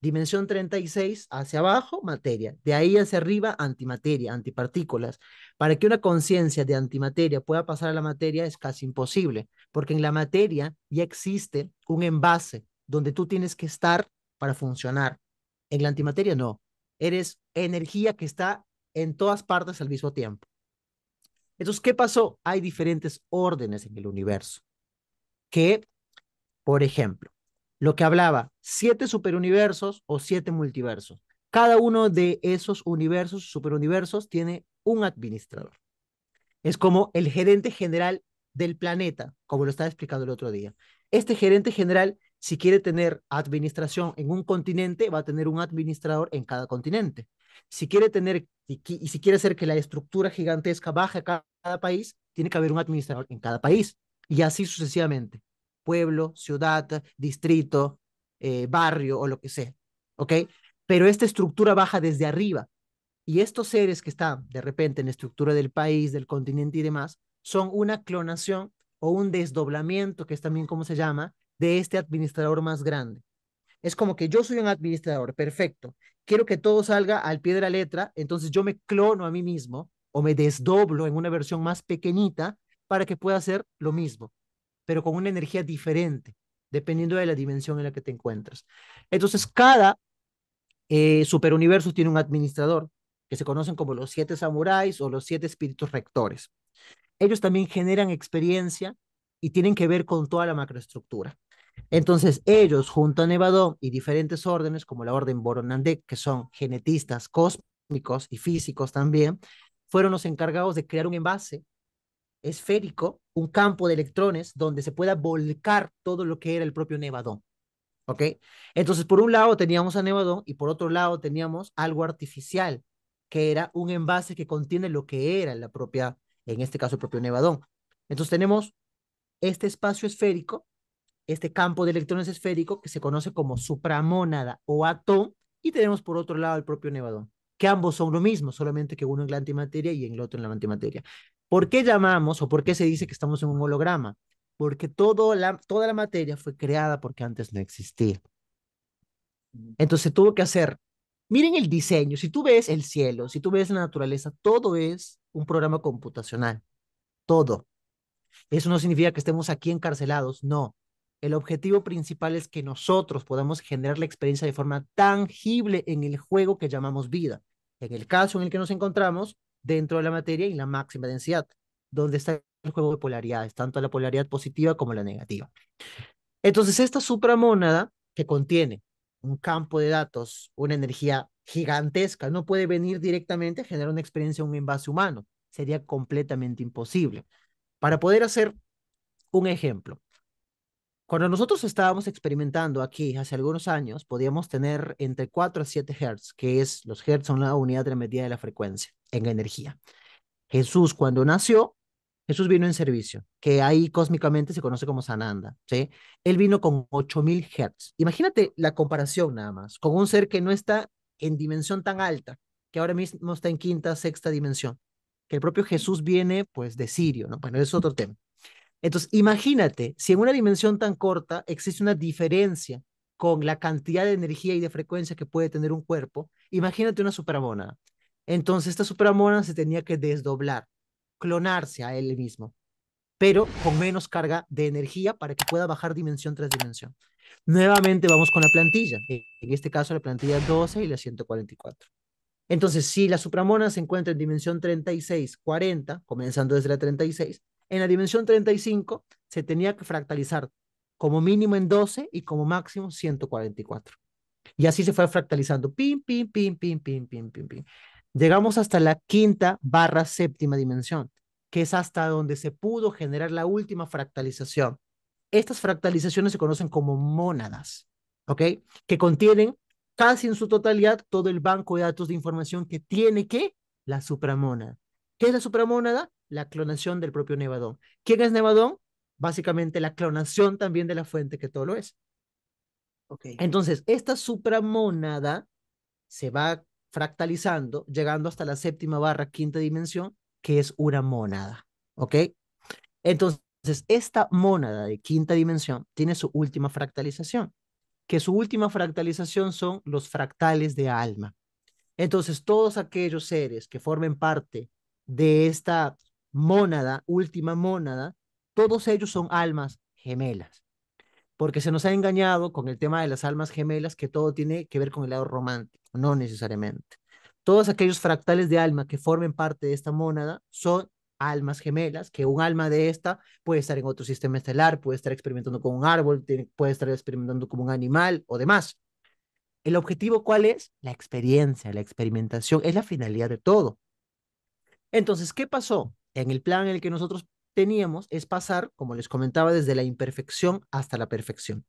B: Dimensión 36 hacia abajo, materia. De ahí hacia arriba, antimateria, antipartículas. Para que una conciencia de antimateria pueda pasar a la materia es casi imposible, porque en la materia ya existe un envase donde tú tienes que estar para funcionar. En la antimateria no. Eres energía que está en todas partes al mismo tiempo. Entonces, ¿qué pasó? Hay diferentes órdenes en el universo que, por ejemplo, lo que hablaba, 7 superuniversos o 7 multiversos. Cada uno de esos universos, superuniversos, tiene un administrador. Es como el gerente general del planeta, como lo estaba explicando el otro día. Este gerente general, si quiere tener administración en un continente, va a tener un administrador en cada continente. Si quiere tener, y si quiere hacer que la estructura gigantesca baje a cada país, tiene que haber un administrador en cada país. Y así sucesivamente. Pueblo, ciudad, distrito, barrio o lo que sea. ¿Ok? Pero esta estructura baja desde arriba y estos seres que están de repente en la estructura del país, del continente y demás, son una clonación o un desdoblamiento, que es también como se llama, de este administrador más grande. Es como que yo soy un administrador, perfecto. Quiero que todo salga al pie de la letra, entonces yo me clono a mí mismo o me desdoblo en una versión más pequeñita para que pueda hacer lo mismo, pero con una energía diferente, dependiendo de la dimensión en la que te encuentras. Entonces, cada superuniverso tiene un administrador, que se conocen como los 7 samuráis o los 7 espíritus rectores. Ellos también generan experiencia y tienen que ver con toda la macroestructura. Entonces, ellos, junto a Nevadón y diferentes órdenes, como la orden Boronandek, que son genetistas cósmicos y físicos también, fueron los encargados de crear un envase esférico, un campo de electrones donde se pueda volcar todo lo que era el propio Nevadón. ¿Ok? Entonces, por un lado teníamos a Nevadón y por otro lado teníamos algo artificial, que era un envase que contiene lo que era la propia, en este caso el propio Nevadón. Entonces tenemos este espacio esférico, este campo de electrones esférico que se conoce como supramónada o atón, y tenemos por otro lado el propio Nevadón, que ambos son lo mismo, solamente que uno en la antimateria y en el otro en la antimateria. ¿Por qué llamamos o por qué se dice que estamos en un holograma? Porque toda la materia fue creada porque antes no existía. Entonces tuvo que hacer, miren el diseño, si tú ves el cielo, si tú ves la naturaleza, todo es un programa computacional, todo. Eso no significa que estemos aquí encarcelados, no. El objetivo principal es que nosotros podamos generar la experiencia de forma tangible en el juego que llamamos vida. En el caso en el que nos encontramos, dentro de la materia y la máxima densidad, donde está el juego de polaridades, tanto la polaridad positiva como la negativa. Entonces, esta supramónada que contiene un campo de datos, una energía gigantesca, no puede venir directamente a generar una experiencia en un envase humano. Sería completamente imposible. Para poder hacer un ejemplo, cuando nosotros estábamos experimentando aquí hace algunos años, podíamos tener entre 4 a 7 Hz, que es los Hz son la unidad de la medida de la frecuencia en energía. Jesús, cuando nació, Jesús vino en servicio, que ahí cósmicamente se conoce como Sananda, ¿sí? Él vino con 8000 Hz. Imagínate la comparación nada más, con un ser que no está en dimensión tan alta, que ahora mismo está en quinta, sexta dimensión, que el propio Jesús viene pues de Sirio, ¿no? Bueno, es otro tema. Entonces, imagínate, si en una dimensión tan corta existe una diferencia con la cantidad de energía y de frecuencia que puede tener un cuerpo, imagínate una supramónada. Entonces, esta supramónada se tenía que desdoblar, clonarse a él mismo, pero con menos carga de energía para que pueda bajar dimensión tras dimensión. Nuevamente vamos con la plantilla, en este caso la plantilla 12 y la 144. Entonces, si la supramona se encuentra en dimensión 36, 40, comenzando desde la 36, en la dimensión 35 se tenía que fractalizar como mínimo en 12 y como máximo 144. Y así se fue fractalizando. Pim, pim, pim, pim, pim, pim, pim, pim. Llegamos hasta la quinta barra séptima dimensión, que es hasta donde se pudo generar la última fractalización. Estas fractalizaciones se conocen como mónadas, ¿ok? Que contienen casi en su totalidad todo el banco de datos de información que tiene que la supramónada. ¿Qué es la supramónada? La clonación del propio Nevadón. ¿Quién es Nevadón? Básicamente la clonación también de la fuente que todo lo es.
A: Ok,
B: Entonces, esta supramónada se va fractalizando, llegando hasta la séptima barra quinta dimensión, que es una mónada, ¿ok? Entonces, esta mónada de quinta dimensión tiene su última fractalización, que su última fractalización son los fractales de alma. Entonces, todos aquellos seres que formen parte de esta mónada, última mónada, todos ellos son almas gemelas, porque se nos ha engañado con el tema de las almas gemelas que todo tiene que ver con el lado romántico, no necesariamente. Todos aquellos fractales de alma que formen parte de esta mónada son almas gemelas, que un alma de esta puede estar en otro sistema estelar, puede estar experimentando con un árbol, puede estar experimentando como un animal o demás. ¿El objetivo cuál es? La experiencia, la experimentación, es la finalidad de todo. Entonces, ¿qué pasó? En el plan en el que nosotros teníamos es pasar, como les comentaba, desde la imperfección hasta la perfección.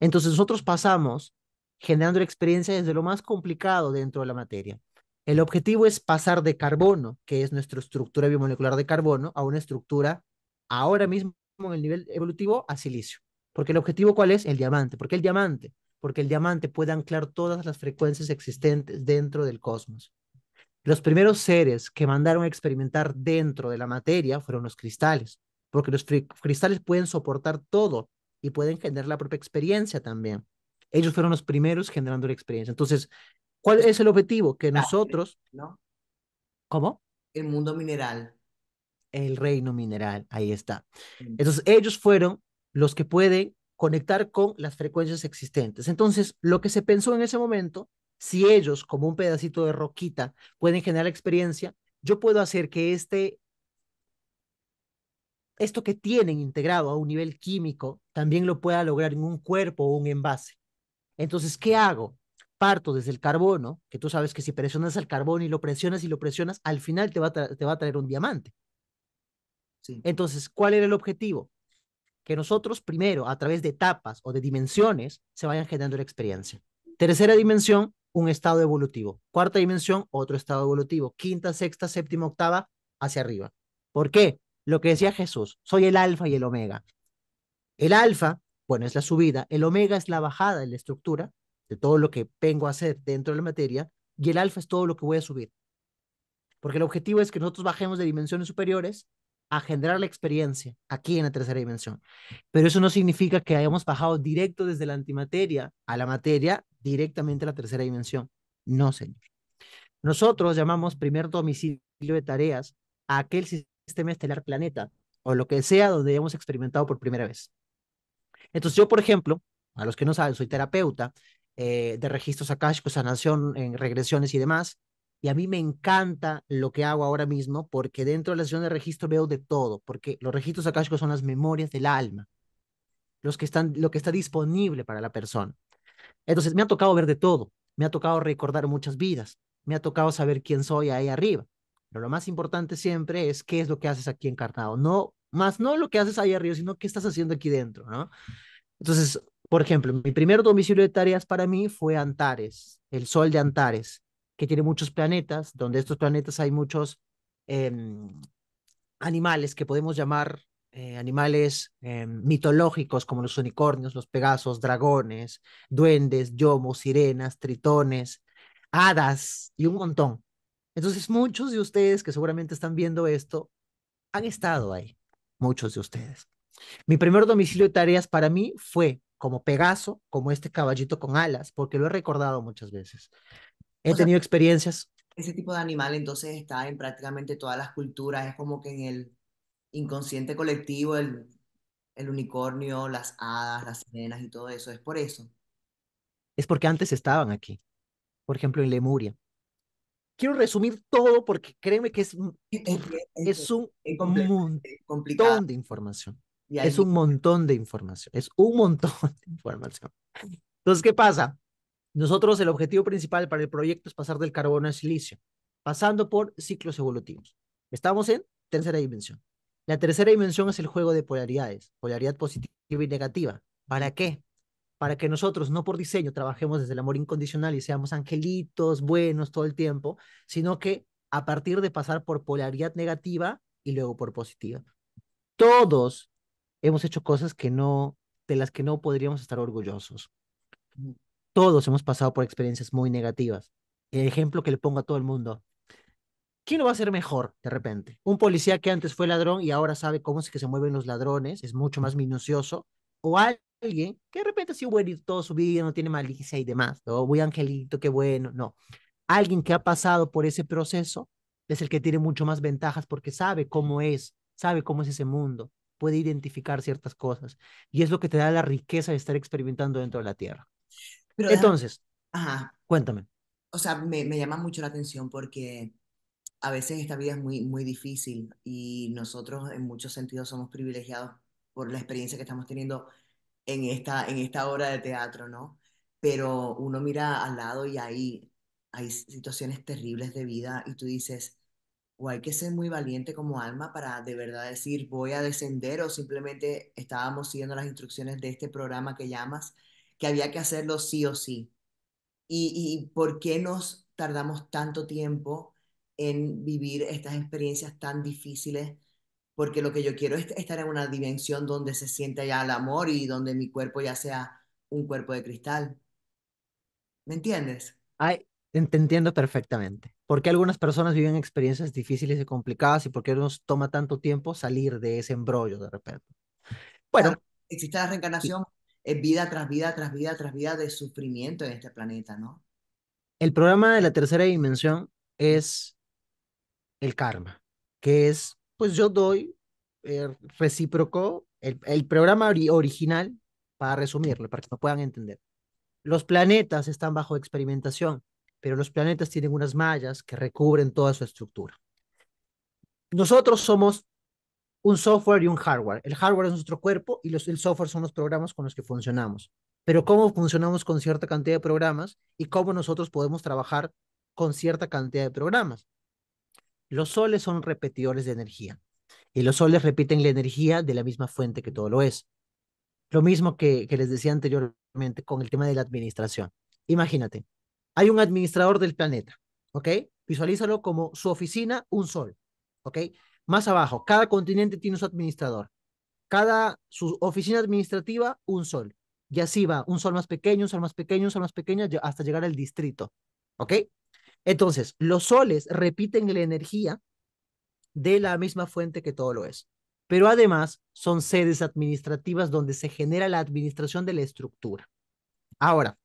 B: Entonces nosotros pasamos generando la experiencia desde lo más complicado dentro de la materia. El objetivo es pasar de carbono, que es nuestra estructura biomolecular de carbono, a una estructura ahora mismo en el nivel evolutivo a silicio. Porque el objetivo ¿cuál es? El diamante. ¿Por qué el diamante? Porque el diamante puede anclar todas las frecuencias existentes dentro del cosmos. Los primeros seres que mandaron a experimentar dentro de la materia fueron los cristales, porque los cristales pueden soportar todo y pueden generar la propia experiencia también. Ellos fueron los primeros generando la experiencia. Entonces, ¿cuál
A: es
B: es el objetivo? Que
A: mineral,
B: nosotros,
A: ¿no?
B: ¿cómo?
A: El mundo mineral.
B: El reino mineral, ahí está.
A: Mm.
B: Entonces, ellos fueron los que pueden conectar con las frecuencias existentes. Entonces, lo que se pensó en ese momento, si ellos, como un pedacito de roquita, pueden generar experiencia, yo puedo hacer que esto que tienen integrado a un nivel químico también lo pueda lograr en un cuerpo o un envase. Entonces, ¿qué hago? Parto desde el carbono, que tú sabes que si presionas el carbono y lo presionas, al final te va a traer un diamante.
A: Sí,
B: Entonces, ¿cuál era el objetivo? Que nosotros primero, a través de etapas o de dimensiones, se vayan generando la experiencia. Tercera dimensión, un estado evolutivo. Cuarta dimensión, otro estado evolutivo. Quinta, sexta, séptima, octava, hacia arriba. ¿Por qué? Lo que decía Jesús, soy el alfa y el omega. El alfa, bueno, es la subida, el omega es la bajada de la estructura, de todo lo que vengo a hacer dentro de la materia, y el alfa es todo lo que voy a subir. Porque el objetivo es que nosotros bajemos de dimensiones superiores a generar la experiencia aquí en la tercera dimensión. Pero eso no significa que hayamos bajado directo desde la antimateria a la materia directamente a la tercera dimensión. No, señor. Nosotros llamamos primer domicilio de tareas a aquel sistema estelar planeta o lo que sea donde hayamos experimentado por primera vez. Entonces yo, por ejemplo, a los que no saben, soy terapeuta de registros akáshicos, sanación en regresiones y demás. Y a mí me encanta lo que hago ahora mismo porque dentro de la sesión de registro veo de todo, porque los registros akáshicos son las memorias del alma, lo que está disponible para la persona. Entonces, me ha tocado ver de todo, me ha tocado recordar muchas vidas, me ha tocado saber quién soy ahí arriba. Pero lo más importante siempre es qué es lo que haces aquí encarnado, no más no lo que haces ahí arriba, sino qué estás haciendo aquí dentro, ¿no? Entonces, por ejemplo, mi primer domicilio de tareas para mí fue Antares, el Sol de Antares, que tiene muchos planetas, donde estos planetas hay muchos eh, animales que podemos llamar animales mitológicos como los unicornios, los pegasos, dragones, duendes, yomos, sirenas, tritones, hadas y un montón. Entonces, muchos de ustedes que seguramente están viendo esto han estado ahí, muchos de ustedes. Mi primer domicilio de tareas para mí fue como Pegaso, como este caballito con alas, porque lo he recordado muchas veces. He
A: O sea,
B: tenido experiencias.
A: ese tipo de animal entonces está en prácticamente todas las culturas, es como que en el inconsciente colectivo, el unicornio, las hadas, las sirenas y todo eso, es por eso.
B: Es porque antes estaban aquí, por ejemplo, en Lemuria. Quiero resumir todo porque créeme que es un
A: Es complejo, es complicado
B: montón de información.
A: y hay
B: Es un montón de información. Es un montón de información. Entonces, ¿qué pasa? Nosotros el objetivo principal para el proyecto es pasar del carbono al silicio, pasando por ciclos evolutivos. Estamos en tercera dimensión. La tercera dimensión es el juego de polaridades, polaridad positiva y negativa. ¿Para qué? Para que nosotros, no por diseño, trabajemos desde el amor incondicional y seamos angelitos buenos todo el tiempo, sino que a partir de pasar por polaridad negativa y luego por positiva. Todos hemos hecho cosas de las que no podríamos estar orgullosos. Todos hemos pasado por experiencias muy negativas. El ejemplo que le pongo a todo el mundo. ¿Quién lo va a hacer mejor de repente? Un policía que antes fue ladrón y ahora sabe cómo es que se mueven los ladrones, es mucho más minucioso. O alguien que de repente ha sido buenito toda su vida, no tiene malicia y demás. O muy angelito, qué bueno. No. Alguien que ha pasado por ese proceso es el que tiene mucho más ventajas porque sabe cómo es ese mundo, puede identificar ciertas cosas. Y es lo que te da la riqueza de estar experimentando dentro de la Tierra.
A: pero déjame,
B: Entonces,
A: ajá,
B: cuéntame.
A: o sea, me llama mucho la atención porque a veces esta vida es muy difícil y nosotros en muchos sentidos somos privilegiados por la experiencia que estamos teniendo en esta obra de teatro, ¿no? Pero uno mira al lado y hay situaciones terribles de vida y tú dices, o hay que ser muy valiente como alma para de verdad decir, voy a descender o simplemente estábamos siguiendo las instrucciones de este programa que llamas, que había que hacerlo sí o sí. Y por qué nos tardamos tanto tiempo en vivir estas experiencias tan difíciles? Porque lo que yo quiero es estar en una dimensión donde se sienta ya el amor y donde mi cuerpo ya sea un cuerpo de cristal. ¿Me entiendes?
B: Ay, te entiendo perfectamente. ¿Por qué algunas personas viven experiencias difíciles y complicadas y por qué nos toma tanto tiempo salir de ese embrollo de repente?
A: Claro,
B: Bueno,
A: existe la
B: y
A: reencarnación, es vida tras vida, tras vida, tras vida de sufrimiento en este planeta, ¿no?
B: el programa de la tercera dimensión es el karma, que es, pues yo doy recíproco, el programa original, para resumirlo, para que me puedan entender. Los planetas están bajo experimentación, pero los planetas tienen unas mallas que recubren toda su estructura. Nosotros somos un software y un hardware. El hardware es nuestro cuerpo y el software son los programas con los que funcionamos. Pero cómo funcionamos con cierta cantidad de programas y cómo nosotros podemos trabajar con cierta cantidad de programas. Los soles son repetidores de energía y los soles repiten la energía de la misma fuente que todo lo es. Lo mismo que les decía anteriormente con el tema de la administración. Imagínate, hay un administrador del planeta, ¿ok? Visualízalo como su oficina, un sol, ¿ok? Más abajo, cada continente tiene su administrador. Su oficina administrativa, un sol. Y así va, un sol más pequeño, un sol más pequeño, un sol más pequeño, hasta llegar al distrito, ¿ok? Entonces, los soles repiten la energía de la misma fuente que todo lo es. Pero además son sedes administrativas donde se genera la administración de la estructura. Ahora,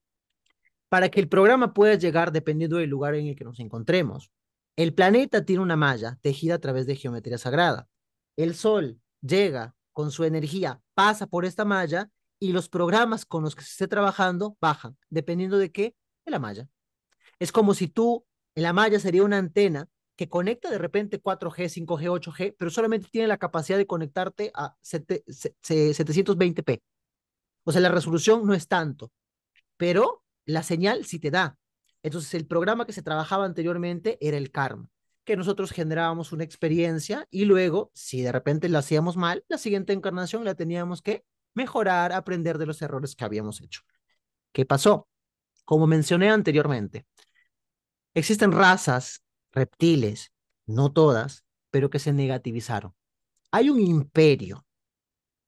B: para que el programa pueda llegar dependiendo del lugar en el que nos encontremos, el planeta tiene una malla tejida a través de geometría sagrada. El Sol llega con su energía, pasa por esta malla y los programas con los que se esté trabajando bajan, dependiendo de qué, de la malla. Es como si tú En la malla sería una antena que conecta de repente 4G, 5G, 8G, pero solamente tiene la capacidad de conectarte a 720p. O sea, la resolución no es tanto, pero la señal sí te da. Entonces, el programa que se trabajaba anteriormente era el karma, que nosotros generábamos una experiencia y luego, si de repente la hacíamos mal, la siguiente encarnación la teníamos que mejorar, aprender de los errores que habíamos hecho. ¿Qué pasó? Como mencioné anteriormente, existen razas, reptiles, no todas, pero que se negativizaron. Hay un imperio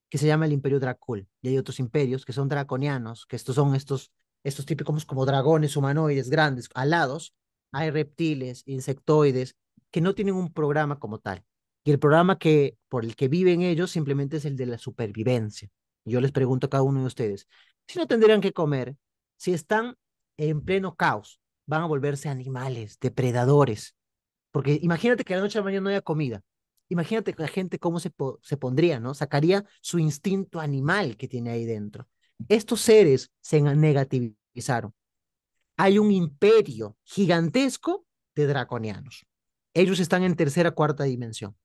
B: que se llama el Imperio Dracul, y hay otros imperios que son draconianos, que estos típicos como dragones humanoides grandes, alados. Hay reptiles, insectoides, que no tienen un programa como tal. Y el programa por el que viven ellos simplemente es el de la supervivencia. Yo les pregunto a cada uno de ustedes, si no tendrían que comer, si están en pleno caos, van a volverse animales, depredadores, porque imagínate que de la noche a la mañana no haya comida. Imagínate que la gente cómo se pondría, ¿no? Sacaría su instinto animal que tiene ahí dentro. Estos seres se negativizaron. Hay un imperio gigantesco de draconianos. Ellos están en tercera, cuarta dimensión.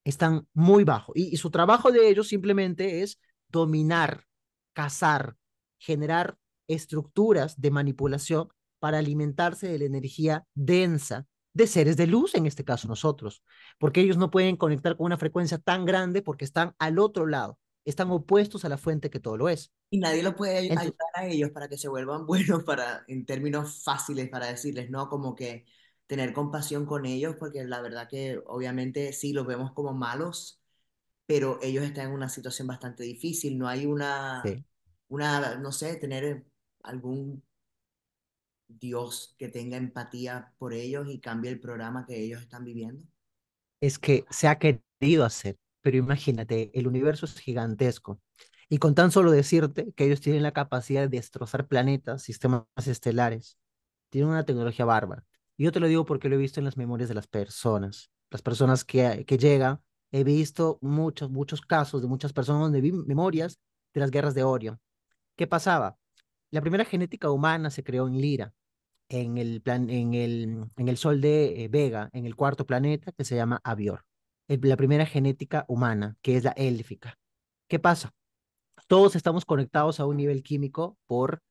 B: Están muy bajo. Y su trabajo de ellos simplemente es dominar, cazar, generar estructuras de manipulación para alimentarse de la energía densa de seres de luz, en este caso nosotros, porque ellos no pueden conectar con una frecuencia tan grande porque están al otro lado, están opuestos a la fuente que todo lo es.
A: Y nadie lo puede
B: Entonces,
A: ayudar a ellos para que se vuelvan buenos para, en términos fáciles para decirles, ¿no? Como que tener compasión con ellos, porque la verdad que obviamente sí los vemos como malos, pero ellos están en una situación bastante difícil. No hay
B: sí,
A: no sé, tener algún Dios que tenga empatía por ellos y cambie el programa que ellos están viviendo.
B: es que se ha querido hacer, pero imagínate, el universo es gigantesco. Y con tan solo decirte que ellos tienen la capacidad de destrozar planetas, sistemas estelares, tienen una tecnología bárbara. Y yo te lo digo porque lo he visto en las memorias de las personas que llegan. He visto muchos casos de muchas personas donde vi memorias de las guerras de Orion. ¿Qué pasaba? La primera genética humana se creó en Lira, en el Sol de Vega, en el cuarto planeta que se llama Avior. La primera genética humana, que es la élfica. ¿Qué pasa? Todos estamos conectados a un nivel químico por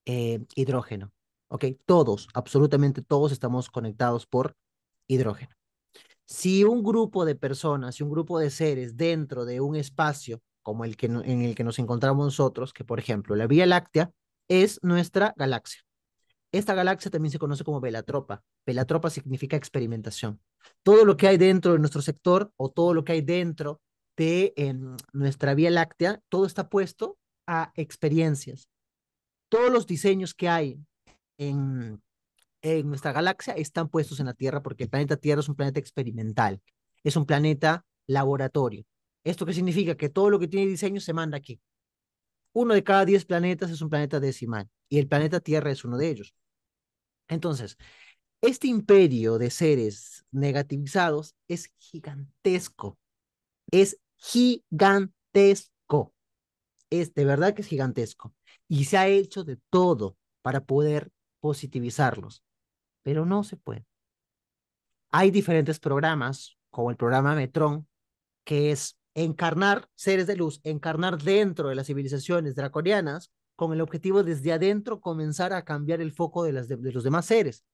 B: hidrógeno. ¿Ok? Todos, absolutamente todos estamos conectados por hidrógeno. Si un grupo de personas, si un grupo de seres dentro de un espacio como en el que nos encontramos nosotros, que por ejemplo la Vía Láctea es nuestra galaxia. Esta galaxia también se conoce como velatropa. Velatropa significa experimentación. Todo lo que hay dentro de nuestro sector o todo lo que hay dentro de nuestra Vía Láctea, todo está puesto a experiencias. Todos los diseños que hay en, en nuestra galaxia están puestos en la Tierra porque el planeta Tierra es un planeta experimental, es un planeta laboratorio. ¿Esto qué significa? Que todo lo que tiene diseño se manda aquí. Uno de cada 10 planetas es un planeta decimal y el planeta Tierra es uno de ellos. Entonces, este imperio de seres negativizados es gigantesco, es de verdad que es gigantesco y se ha hecho de todo para poder positivizarlos, pero no se puede. Hay diferentes programas, como el programa Metron, que es encarnar seres de luz, encarnar dentro de las civilizaciones draconianas con el objetivo desde adentro comenzar a cambiar el foco de los demás seres.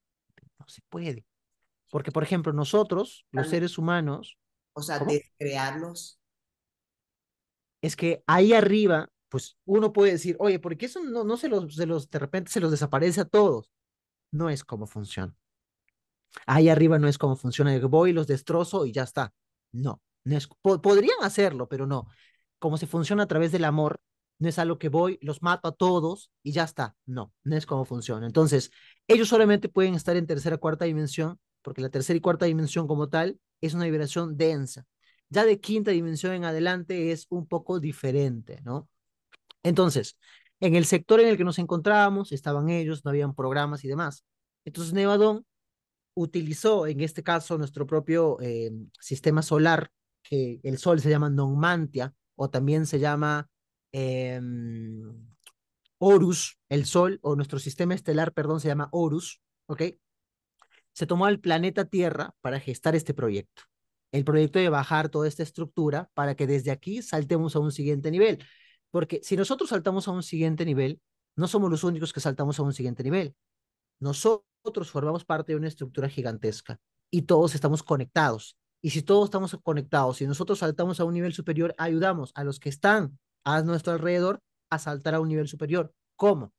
B: No se puede. Porque, por ejemplo, nosotros, los
A: Totalmente.
B: seres humanos,
A: O sea,
B: ¿cómo?
A: descrearlos.
B: Es que ahí arriba, pues uno puede decir, oye, ¿por qué eso no de repente se los desaparece a todos? No es como funciona. Ahí arriba no es como funciona. Yo voy, los destrozo y ya está. No, no es, podrían hacerlo, pero no. Como se funciona a través del amor, no es algo que voy, los mato a todos y ya está. No, no es como funciona. Entonces, ellos solamente pueden estar en tercera, cuarta dimensión, porque la tercera y cuarta dimensión como tal es una vibración densa. Ya de quinta dimensión en adelante es un poco diferente, ¿no? Entonces, en el sector en el que nos encontrábamos, estaban ellos, no habían programas y demás. Entonces, Nevadón utilizó en este caso nuestro propio sistema solar, que el Sol se llama Nonmantia, o también se llama eh, Horus, el Sol, o nuestro sistema estelar, perdón, se llama Horus, ¿ok? se tomó al planeta Tierra para gestar este proyecto. El proyecto de bajar toda esta estructura para que desde aquí saltemos a un siguiente nivel. Porque si nosotros saltamos a un siguiente nivel, no somos los únicos que saltamos a un siguiente nivel. Nosotros formamos parte de una estructura gigantesca y todos estamos conectados. Y si todos estamos conectados y nosotros saltamos a un nivel superior, ayudamos a los que están a nuestro alrededor a saltar a un nivel superior. ¿Cómo?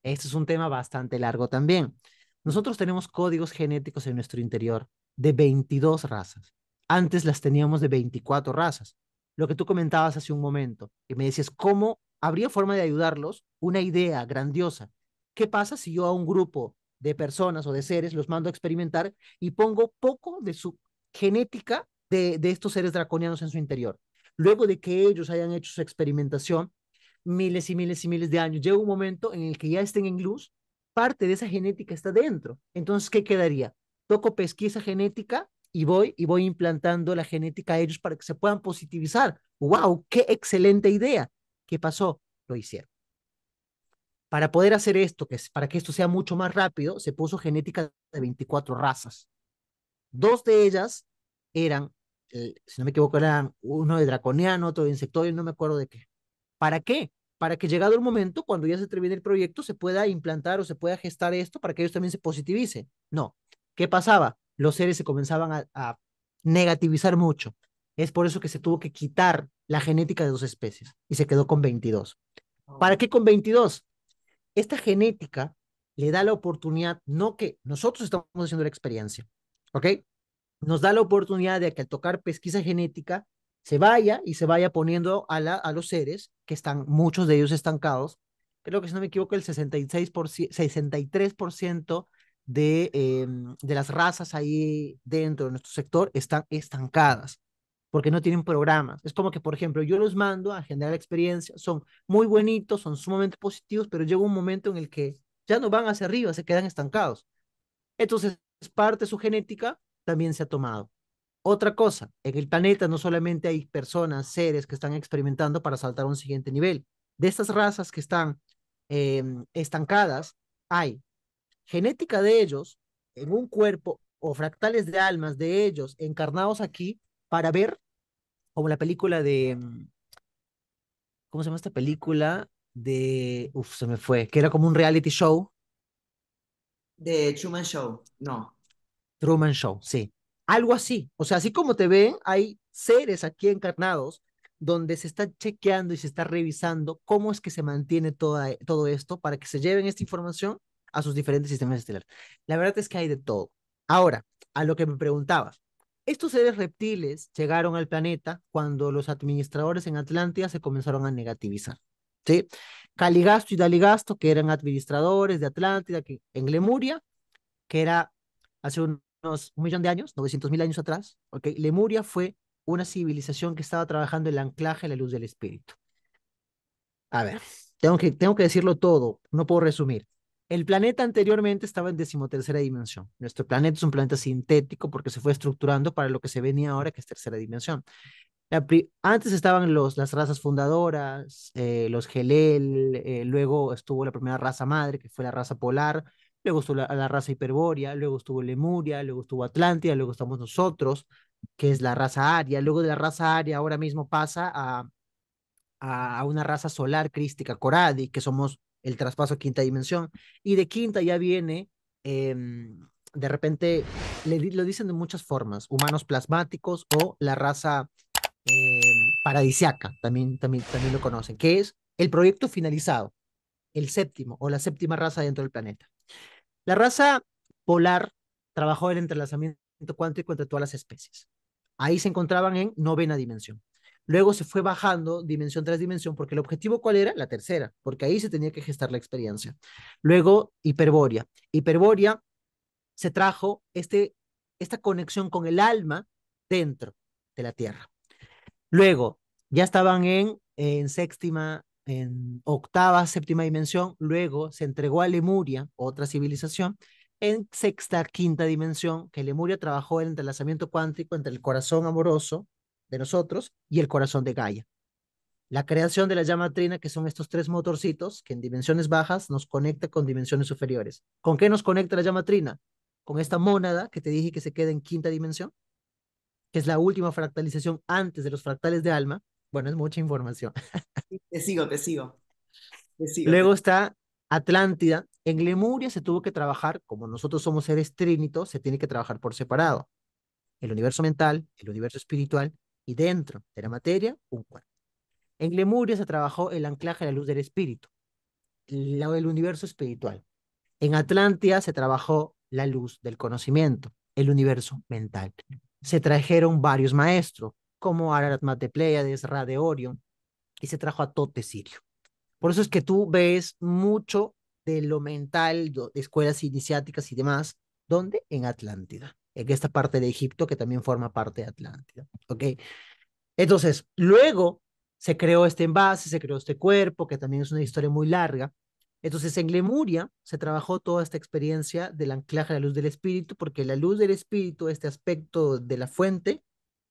B: Este es un tema bastante largo también. Nosotros tenemos códigos genéticos en nuestro interior de 22 razas. Antes las teníamos de 24 razas. Lo que tú comentabas hace un momento, y me decías, ¿cómo habría forma de ayudarlos? Una idea grandiosa. ¿Qué pasa si yo a un grupo de personas o de seres los mando a experimentar y pongo poco de su genética de estos seres draconianos en su interior? Luego de que ellos hayan hecho su experimentación, miles y miles y miles de años, llega un momento en el que ya estén en luz, parte de esa genética está dentro. Entonces, ¿qué quedaría? Toco pesquisa genética y voy implantando la genética a ellos para que se puedan positivizar. ¡Wow! ¡Qué excelente idea! ¿Qué pasó? Lo hicieron. Para poder hacer esto, para que esto sea mucho más rápido, se puso genética de 24 razas. Dos de ellas eran, si no me equivoco, eran uno de draconiano, otro de insectoide, no me acuerdo de qué. ¿Para qué? Para que llegado el momento, cuando ya se termine el proyecto, se pueda implantar o se pueda gestar esto para que ellos también se positivicen. No. ¿Qué pasaba? Los seres se comenzaban a negativizar mucho. Es por eso que se tuvo que quitar la genética de dos especies y se quedó con 22. ¿Para
A: Oh,
B: qué con 22? Esta genética le da la oportunidad, no que nosotros estamos haciendo la experiencia, ¿ok? Nos da la oportunidad de que al tocar pesquisa genética se vaya y se vaya poniendo a los seres que están, muchos de ellos estancados. Creo que si no me equivoco, el 66%, 63% de las razas ahí dentro de nuestro sector están estancadas porque no tienen programas. Es como que, por ejemplo, yo los mando a generar experiencias, son muy bonitos, son sumamente positivos, pero llega un momento en el que ya no van hacia arriba, se quedan estancados. Entonces, parte de su genética también se ha tomado. Otra cosa, en el planeta no solamente hay personas, seres que están experimentando para saltar a un siguiente nivel. De estas razas que están estancadas, hay genética de ellos en un cuerpo o fractales de almas de ellos encarnados aquí para ver, como la película de, ¿cómo se llama esta película? Se me fue, que era como un reality show.
A: de Truman Show, no.
B: Truman Show, sí. Algo así. O sea, así como te ven, hay seres aquí encarnados donde se está chequeando y se está revisando cómo es que se mantiene todo esto para que se lleven esta información a sus diferentes sistemas estelares. La verdad es que hay de todo. Ahora, a lo que me preguntabas. Estos seres reptiles llegaron al planeta cuando los administradores en Atlántida se comenzaron a negativizar. ¿Sí? Caligasto y Daligasto, que eran administradores de Atlántida, que en Lemuria, que era hace unos 1 millón de años, 900.000 años atrás, ¿ok? Lemuria fue una civilización que estaba trabajando el anclaje a la luz del espíritu. A ver, tengo que decirlo todo, no puedo resumir. El planeta anteriormente estaba en 13ª dimensión. Nuestro planeta es un planeta sintético porque se fue estructurando para lo que se venía ahora, que es tercera dimensión. Antes estaban las razas fundadoras, los Gelel, luego estuvo la primera raza madre, que fue la raza polar, luego estuvo la raza hiperbórea, luego estuvo Lemuria, luego estuvo Atlántida, luego estamos nosotros, que es la raza aria. Luego de la raza aria ahora mismo pasa a una raza solar crística Coradi, que somos el traspaso a quinta dimensión, y de quinta ya viene, de repente, lo dicen de muchas formas, humanos plasmáticos o la raza paradisiaca, también lo conocen, que es el proyecto finalizado, el séptimo o la séptima raza dentro del planeta. La raza polar trabajó el entrelazamiento cuántico entre todas las especies. Ahí se encontraban en novena dimensión. Luego se fue bajando dimensión tras dimensión, porque el objetivo, ¿cuál era? La tercera, porque ahí se tenía que gestar la experiencia. Luego, Hiperbórea. Hiperbórea se trajo esta conexión con el alma dentro de la Tierra. Luego, ya estaban en séptima, en octava, séptima dimensión. Luego se entregó a Lemuria, otra civilización, en sexta, quinta dimensión, que Lemuria trabajó el entrelazamiento cuántico entre el corazón amoroso de nosotros y el corazón de Gaia. La creación de la llama trina, que son estos tres motorcitos que en dimensiones bajas nos conecta con dimensiones superiores. ¿Con qué nos conecta la llama trina? con esta mónada que te dije que se queda en quinta dimensión, que es la última fractalización antes de los fractales de alma. Bueno, es mucha información.
A: Te sigo, te sigo, te sigo.
B: Luego está Atlántida. En Lemuria se tuvo que trabajar, como nosotros somos seres trínitos, se tiene que trabajar por separado. El universo mental, el universo espiritual y dentro de la materia, un cuerpo. En Lemuria se trabajó el anclaje a la luz del espíritu, el universo espiritual. En Atlántida se trabajó la luz del conocimiento, el universo mental. Se trajeron varios maestros, como Ararat de Pleiades, Ra de Orion, y se trajo a Tote Sirio. Por eso es que tú ves mucho de lo mental, de escuelas iniciáticas y demás, ¿dónde? En Atlántida, en esta parte de Egipto que también forma parte de Atlántida. ¿Ok? Entonces, luego se creó este envase, se creó este cuerpo, que también es una historia muy larga. Entonces, en Lemuria se trabajó toda esta experiencia del anclaje a la luz del espíritu, porque la luz del espíritu, este aspecto de la fuente,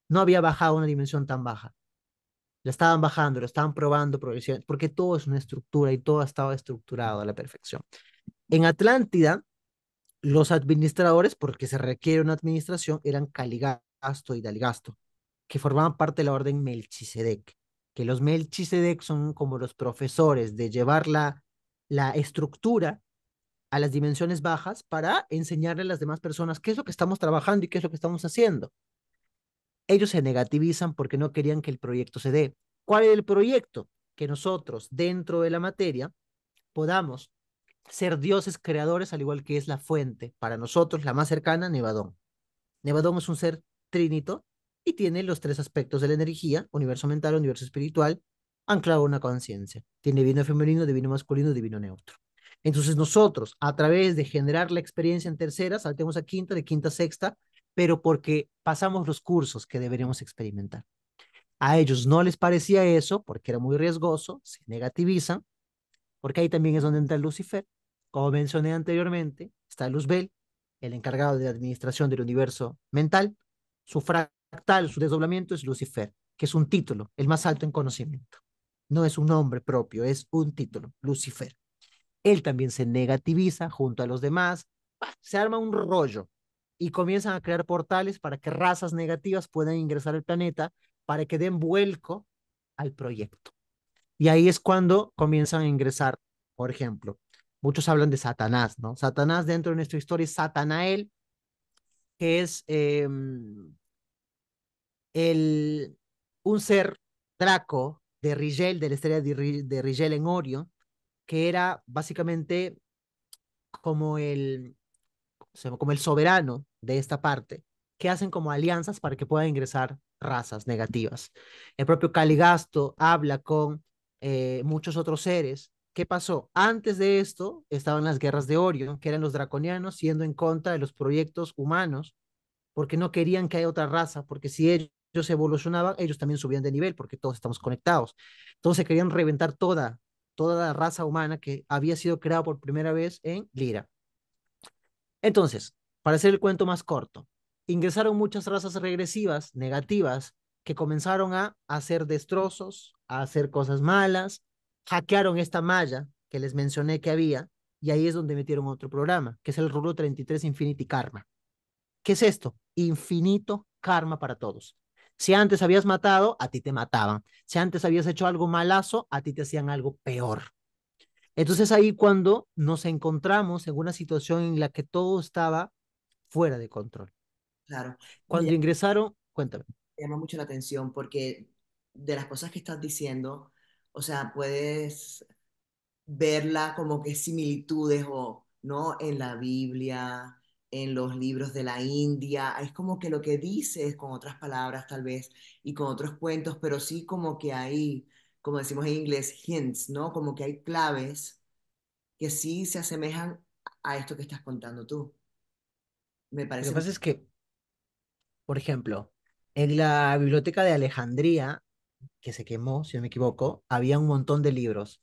B: no había bajado a una dimensión tan baja. La estaban bajando, lo estaban probando progresivamente, porque todo es una estructura y todo estaba estructurado a la perfección. En Atlántida, los administradores, porque se requiere una administración, eran Caligasto y Daligasto, que formaban parte de la orden Melchisedec, que los Melchisedec son como los profesores de llevar la estructura a las dimensiones bajas para enseñarle a las demás personas qué es lo que estamos trabajando y qué es lo que estamos haciendo. Ellos se negativizan porque no querían que el proyecto se dé. ¿Cuál es el proyecto? Que nosotros, dentro de la materia, podamos ser dioses creadores, al igual que es la fuente. Para nosotros, la más cercana, Nevadón. Nevadón es un ser trinito y tiene los tres aspectos de la energía, universo mental, universo espiritual, anclado a una conciencia. Tiene divino femenino, divino masculino, divino neutro. Entonces nosotros, a través de generar la experiencia en tercera, saltemos a quinta, de quinta a sexta, pero porque pasamos los cursos que deberíamos experimentar. A ellos no les parecía eso porque era muy riesgoso, se negativizan, porque ahí también es donde entra Lucifer. Como mencioné anteriormente, está Luzbel, el encargado de la administración del universo mental. Su fractal, su desdoblamiento es Lucifer, que es un título, el más alto en conocimiento. No es un nombre propio, es un título, Lucifer. Él también se negativiza junto a los demás, se arma un rollo y comienzan a crear portales para que razas negativas puedan ingresar al planeta para que den vuelco al proyecto. Y ahí es cuando comienzan a ingresar, por ejemplo, muchos hablan de Satanás, ¿no? Satanás dentro de nuestra historia es Satanael, que es el, un ser Draco de Rigel, de la estrella de Rigel en Orio, que era básicamente como como el soberano de esta parte, que hacen como alianzas para que puedan ingresar razas negativas. El propio Caligasto habla con muchos otros seres. ¿Qué pasó? Antes de esto estaban las guerras de Orion, que eran los draconianos siendo en contra de los proyectos humanos, porque no querían que haya otra raza, porque si ellos evolucionaban, ellos también subían de nivel, porque todos estamos conectados. Entonces querían reventar toda la raza humana que había sido creada por primera vez en Lira. Entonces, para hacer el cuento más corto, ingresaron muchas razas regresivas, negativas, que comenzaron a hacer destrozos, a hacer cosas malas, hackearon esta malla que les mencioné que había, y ahí es donde metieron otro programa, que es el Rule 33 Infinity Karma. ¿Qué es esto? Infinito karma para todos. Si antes habías matado, a ti te mataban. Si antes habías hecho algo malazo, a ti te hacían algo peor. Entonces ahí cuando nos encontramos en una situación en la que todo estaba fuera de control.
A: Claro.
B: Cuando ingresaron, cuéntame.
A: Me llama mucho la atención porque de las cosas que estás diciendo, o sea, puedes verla como que similitudes o no en la Biblia, en los libros de la India, es como que lo que dices con otras palabras tal vez y con otros cuentos, pero sí como que hay, como decimos en inglés, hints, ¿no? Como que hay claves que sí se asemejan a esto que estás contando tú. Me
B: Lo que
A: parece,
B: pasa es que, por ejemplo, en la biblioteca de Alejandría, que se quemó, si no me equivoco, había un montón de libros.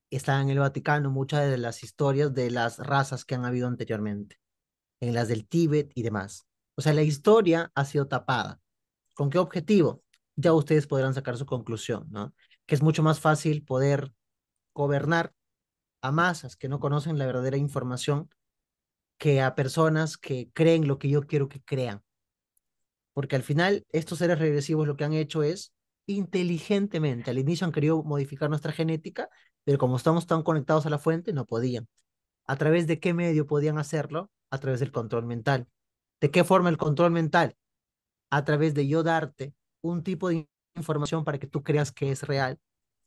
B: Estaban en el Vaticano muchas de las historias de las razas que han habido anteriormente, en las del Tíbet y demás. O sea, la historia ha sido tapada. ¿Con qué objetivo? Ya ustedes podrán sacar su conclusión, ¿no? Que es mucho más fácil poder gobernar a masas que no conocen la verdadera información que a personas que creen lo que yo quiero que crean. Porque al final estos seres regresivos lo que han hecho es inteligentemente, al inicio han querido modificar nuestra genética, pero como estamos tan conectados a la fuente, no podían. ¿A través de qué medio podían hacerlo? A través del control mental. ¿De qué forma el control mental? A través de yo darte un tipo de información para que tú creas que es real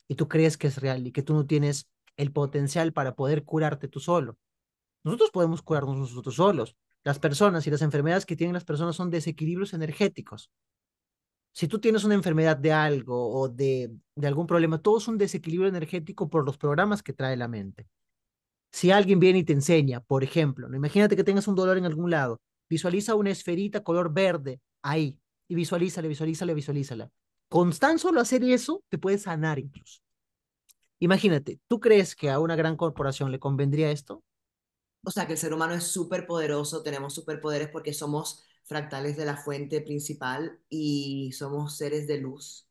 B: y tú crees que es real y que tú no tienes el potencial para poder curarte tú solo. Nosotros podemos curarnos nosotros solos. Las personas y las enfermedades que tienen las personas son desequilibrios energéticos. Si tú tienes una enfermedad de algo o de algún problema, todo es un desequilibrio energético por los programas que trae la mente. Si alguien viene y te enseña, por ejemplo, ¿no? Imagínate que tengas un dolor en algún lado, visualiza una esferita color verde ahí y visualízala, visualízala, visualízala. Con tan solo hacer eso, te puedes sanar incluso. Imagínate, ¿tú crees que a una gran corporación le convendría esto?
A: O sea, que el ser humano es súper poderoso, tenemos superpoderes porque somos fractales de la fuente principal y somos seres de luz.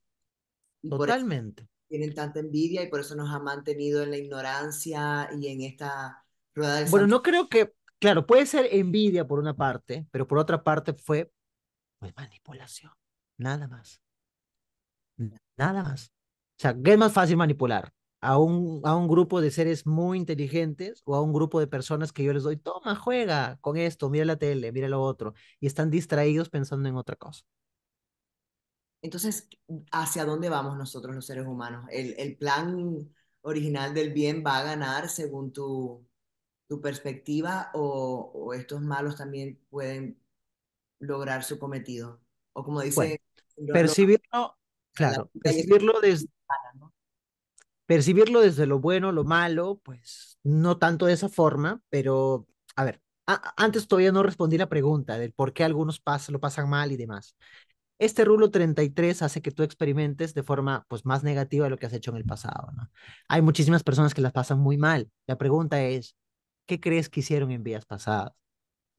A: Y por eso
B: Totalmente.
A: tienen tanta envidia y por eso nos han mantenido en la ignorancia y en esta rueda del
B: Bueno,
A: samsara.
B: no creo que, claro, puede ser envidia por una parte, pero por otra parte fue pues manipulación. Nada más. Nada más. O sea, ¿qué es más fácil manipular? A un grupo de seres muy inteligentes o a un grupo de personas que yo les doy, toma, juega con esto, mira la tele, mira lo otro, y están distraídos pensando en otra cosa.
A: Entonces, ¿hacia dónde vamos nosotros los seres humanos? ¿El plan original del bien va a ganar según tu perspectiva o estos malos también pueden lograr su cometido? O como
B: Bueno,
A: dice,
B: percibirlo,
A: la
B: claro,
A: vida y eso gana, ¿no?
B: percibirlo desde lo bueno, lo malo, pues no tanto de esa forma, pero a ver, antes todavía no respondí la pregunta del por qué algunos lo pasan mal y demás. Este rulo 33 hace que tú experimentes de forma pues más negativa lo que has hecho en el pasado, ¿no? Hay muchísimas personas que las pasan muy mal. La pregunta es, ¿qué crees que hicieron en vidas pasadas?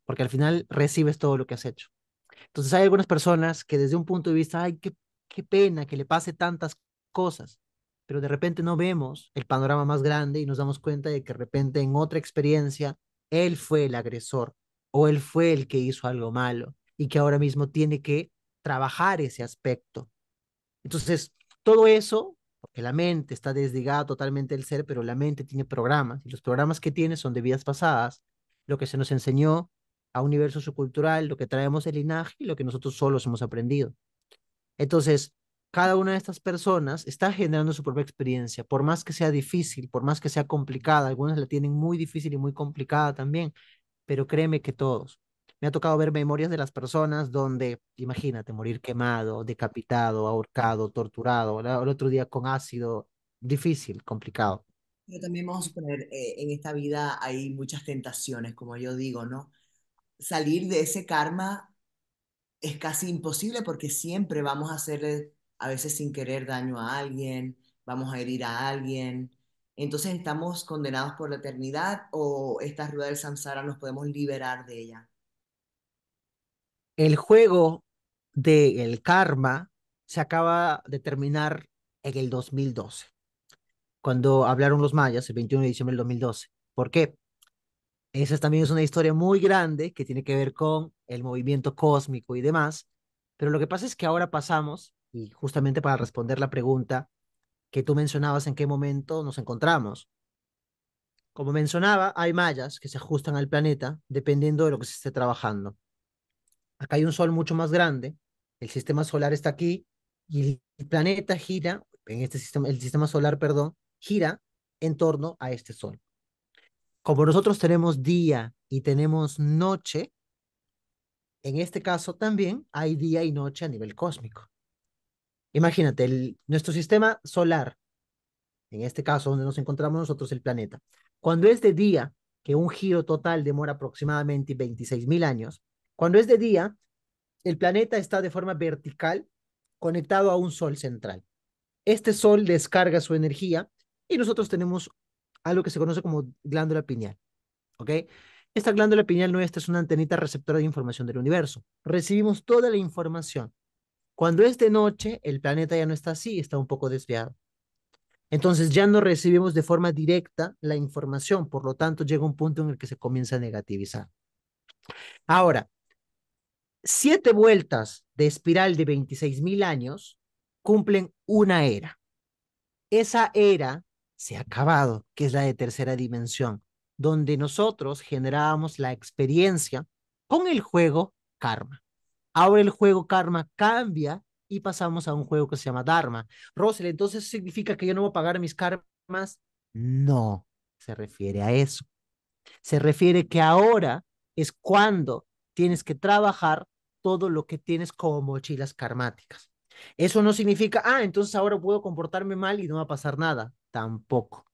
B: Porque al final recibes todo lo que has hecho. Entonces hay algunas personas que desde un punto de vista, ay, qué pena que le pase tantas cosas, pero de repente no vemos el panorama más grande y nos damos cuenta de que de repente en otra experiencia él fue el agresor o él fue el que hizo algo malo y que ahora mismo tiene que trabajar ese aspecto. Entonces, todo eso, porque la mente está desligada totalmente del ser, pero la mente tiene programas y los programas que tiene son de vidas pasadas, lo que se nos enseñó a un universo sociocultural, lo que traemos del linaje y lo que nosotros solos hemos aprendido. Entonces, cada una de estas personas está generando su propia experiencia, por más que sea difícil, por más que sea complicada, algunas la tienen muy difícil y muy complicada también, pero créeme que todos. Me ha tocado ver memorias de las personas donde, imagínate, morir quemado, decapitado, ahorcado, torturado, el otro día con ácido, difícil, complicado.
A: Pero también vamos a suponer, en esta vida hay muchas tentaciones, como yo digo, ¿no? Salir de ese karma es casi imposible porque siempre vamos a hacerle, a veces sin querer, daño a alguien, vamos a herir a alguien. Entonces, ¿estamos condenados por la eternidad o esta rueda del samsara nos podemos liberar de ella?
B: El juego del karma se acaba de terminar en el 2012, cuando hablaron los mayas, el 21 de diciembre del 2012. ¿Por qué? Esa también es una historia muy grande que tiene que ver con el movimiento cósmico y demás, pero lo que pasa es que ahora pasamos, y justamente para responder la pregunta que tú mencionabas en qué momento nos encontramos. Como mencionaba, hay mallas que se ajustan al planeta dependiendo de lo que se esté trabajando. Acá hay un sol mucho más grande, el sistema solar está aquí y el planeta gira, en este sistema, el sistema solar, perdón, gira en torno a este sol. Como nosotros tenemos día y tenemos noche, en este caso también hay día y noche a nivel cósmico. Imagínate, nuestro sistema solar, en este caso donde nos encontramos nosotros, el planeta, cuando es de día, que un giro total demora aproximadamente 26.000 años, cuando es de día, el planeta está de forma vertical conectado a un sol central. Este sol descarga su energía y nosotros tenemos algo que se conoce como glándula pineal, ¿ok? Esta glándula pineal nuestra es una antenita receptora de información del universo. Recibimos toda la información. Cuando es de noche, el planeta ya no está así, está un poco desviado. Entonces ya no recibimos de forma directa la información, por lo tanto llega un punto en el que se comienza a negativizar. Ahora, 7 vueltas de espiral de 26.000 años cumplen una era. Esa era se ha acabado, que es la de tercera dimensión, donde nosotros generábamos la experiencia con el juego Karma. Ahora el juego Karma cambia y pasamos a un juego que se llama Dharma. Rosel, ¿entonces significa que yo no voy a pagar mis karmas? No, se refiere a eso. Se refiere que ahora es cuando tienes que trabajar todo lo que tienes como mochilas karmáticas. Eso no significa, entonces ahora puedo comportarme mal y no va a pasar nada. Tampoco.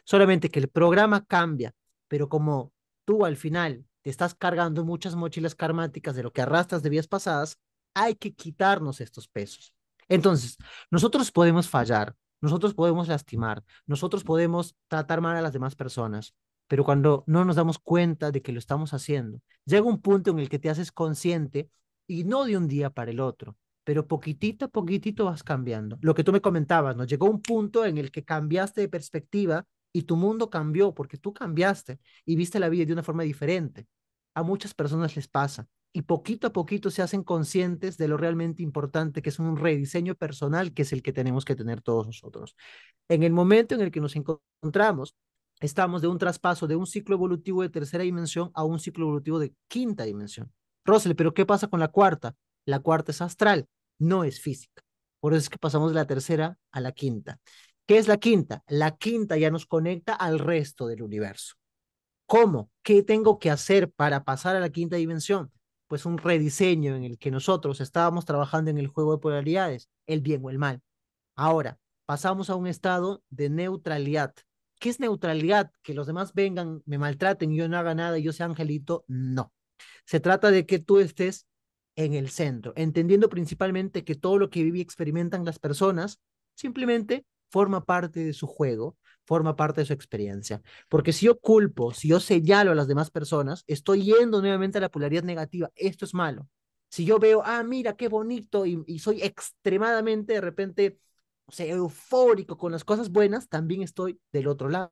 B: Solamente que el programa cambia, pero como tú al final te estás cargando muchas mochilas karmáticas de lo que arrastras de vidas pasadas, hay que quitarnos estos pesos. Entonces, nosotros podemos fallar, nosotros podemos lastimar, nosotros podemos tratar mal a las demás personas, pero cuando no nos damos cuenta de que lo estamos haciendo, llega un punto en el que te haces consciente y no de un día para el otro, pero poquitito a poquitito vas cambiando. Lo que tú me comentabas, ¿no? Llegó un punto en el que cambiaste de perspectiva y tu mundo cambió porque tú cambiaste y viste la vida de una forma diferente. A muchas personas les pasa y poquito a poquito se hacen conscientes de lo realmente importante que es un rediseño personal que es el que tenemos que tener todos nosotros. En el momento en el que nos encontramos, estamos de un traspaso de un ciclo evolutivo de tercera dimensión a un ciclo evolutivo de quinta dimensión. Rosel, pero ¿qué pasa con la cuarta? La cuarta es astral, no es física. Por eso es que pasamos de la tercera a la quinta. ¿Qué es la quinta? La quinta ya nos conecta al resto del universo. ¿Cómo? ¿Qué tengo que hacer para pasar a la quinta dimensión? Pues un rediseño en el que nosotros estábamos trabajando en el juego de polaridades, el bien o el mal. Ahora, pasamos a un estado de neutralidad. ¿Qué es neutralidad? Que los demás vengan, me maltraten, yo no haga nada y yo sea angelito. No. Se trata de que tú estés en el centro, entendiendo principalmente que todo lo que viven y experimentan las personas simplemente forma parte de su juego, forma parte de su experiencia. Porque si yo culpo, si yo señalo a las demás personas, estoy yendo nuevamente a la polaridad negativa. Esto es malo. Si yo veo, mira qué bonito y soy extremadamente de repente, o sea, eufórico con las cosas buenas, también estoy del otro lado.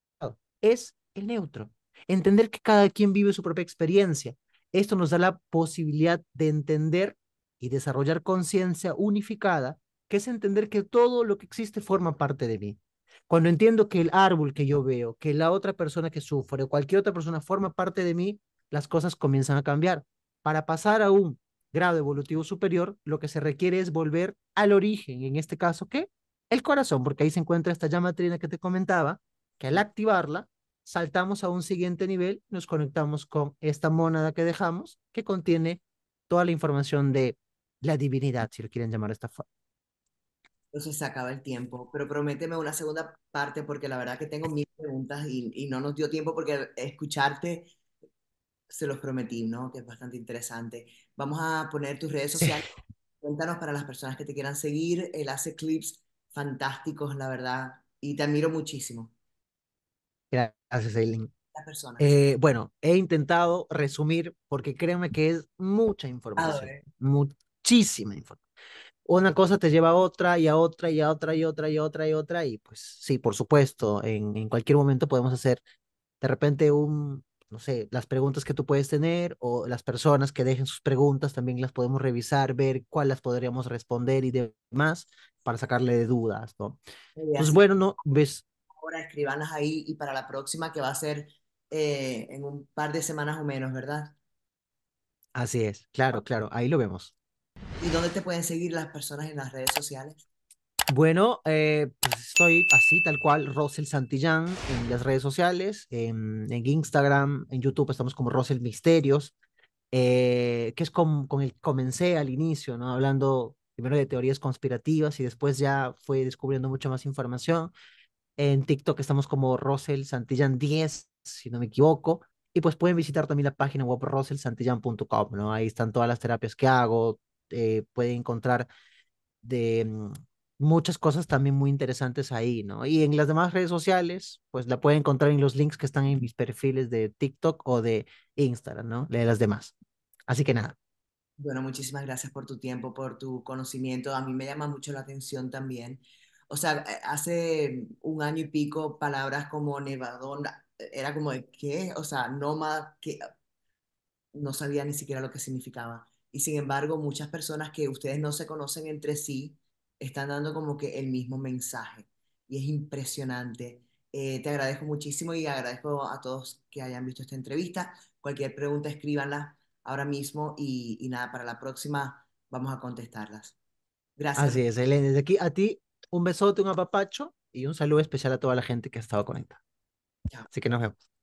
B: Es el neutro. Entender que cada quien vive su propia experiencia. Esto nos da la posibilidad de entender y desarrollar conciencia unificada, que es entender que todo lo que existe forma parte de mí. Cuando entiendo que el árbol que yo veo, que la otra persona que sufre o cualquier otra persona forma parte de mí, las cosas comienzan a cambiar. Para pasar a un grado evolutivo superior, lo que se requiere es volver al origen, en este caso, ¿qué? El corazón, porque ahí se encuentra esta llama trina que te comentaba, que al activarla, saltamos a un siguiente nivel, nos conectamos con esta mónada que dejamos, que contiene toda la información de la divinidad, si lo quieren llamar de esta forma.
A: Entonces se acaba el tiempo, pero prométeme una segunda parte porque la verdad que tengo mil preguntas y no nos dio tiempo porque escucharte se los prometí, ¿no? Que es bastante interesante. Vamos a poner tus redes
B: Sí,
A: sociales. Cuéntanos para las personas que te quieran seguir. Él hace clips fantásticos, la verdad, y te admiro muchísimo.
B: gracias, Eileen.
A: Las personas.
B: Bueno, he intentado resumir porque créeme que es mucha
A: A
B: información,
A: ver.
B: muchísima información. Una cosa te lleva a otra y a otra y a otra y otra y otra y otra y pues sí, por supuesto, en cualquier momento podemos hacer de repente no sé, las preguntas que tú puedes tener o las personas que dejen sus preguntas también las podemos revisar, ver cuál las podríamos responder y demás para sacarle de dudas, ¿no? Entonces,
A: Así que
B: bueno, no, ves,
A: ahora escribanlas ahí y para la próxima que va a ser en un par de semanas o menos, ¿verdad?
B: así es, claro, claro, ahí lo vemos.
A: ¿Y dónde te pueden seguir las personas en las redes sociales?
B: Bueno, pues estoy así, tal cual, Rosel Santillán en las redes sociales, en Instagram, en YouTube estamos como Rosel Misterios, que es con el que comencé al inicio, ¿no? Hablando primero de teorías conspirativas y después ya fue descubriendo mucha más información. En TikTok estamos como Rosel Santillán 10 si no me equivoco. Y pues pueden visitar también la página web roselsantillán.com, ¿no? Ahí están todas las terapias que hago. Pueden encontrar de muchas cosas también muy interesantes ahí, ¿no? Y en las demás redes sociales, pues la pueden encontrar en los links que están en mis perfiles de TikTok o de Instagram, ¿no? De las demás. Así que nada.
A: Bueno, muchísimas gracias por tu tiempo, por tu conocimiento. A mí me llama mucho la atención también. O sea, hace un año y pico, palabras como nevadón, era como de qué, o sea, nómada, ¿qué? no sabía ni siquiera lo que significaba. Y sin embargo, muchas personas que ustedes no se conocen entre sí están dando como que el mismo mensaje. Y es impresionante. Te agradezco muchísimo y agradezco a todos que hayan visto esta entrevista. Cualquier pregunta, escríbanla ahora mismo y nada, para la próxima vamos a contestarlas. Gracias.
B: Así es, Elena. Desde aquí a ti, un besote, un apapacho y un saludo especial a toda la gente que ha estado conectada.
A: Chao.
B: Así que nos vemos.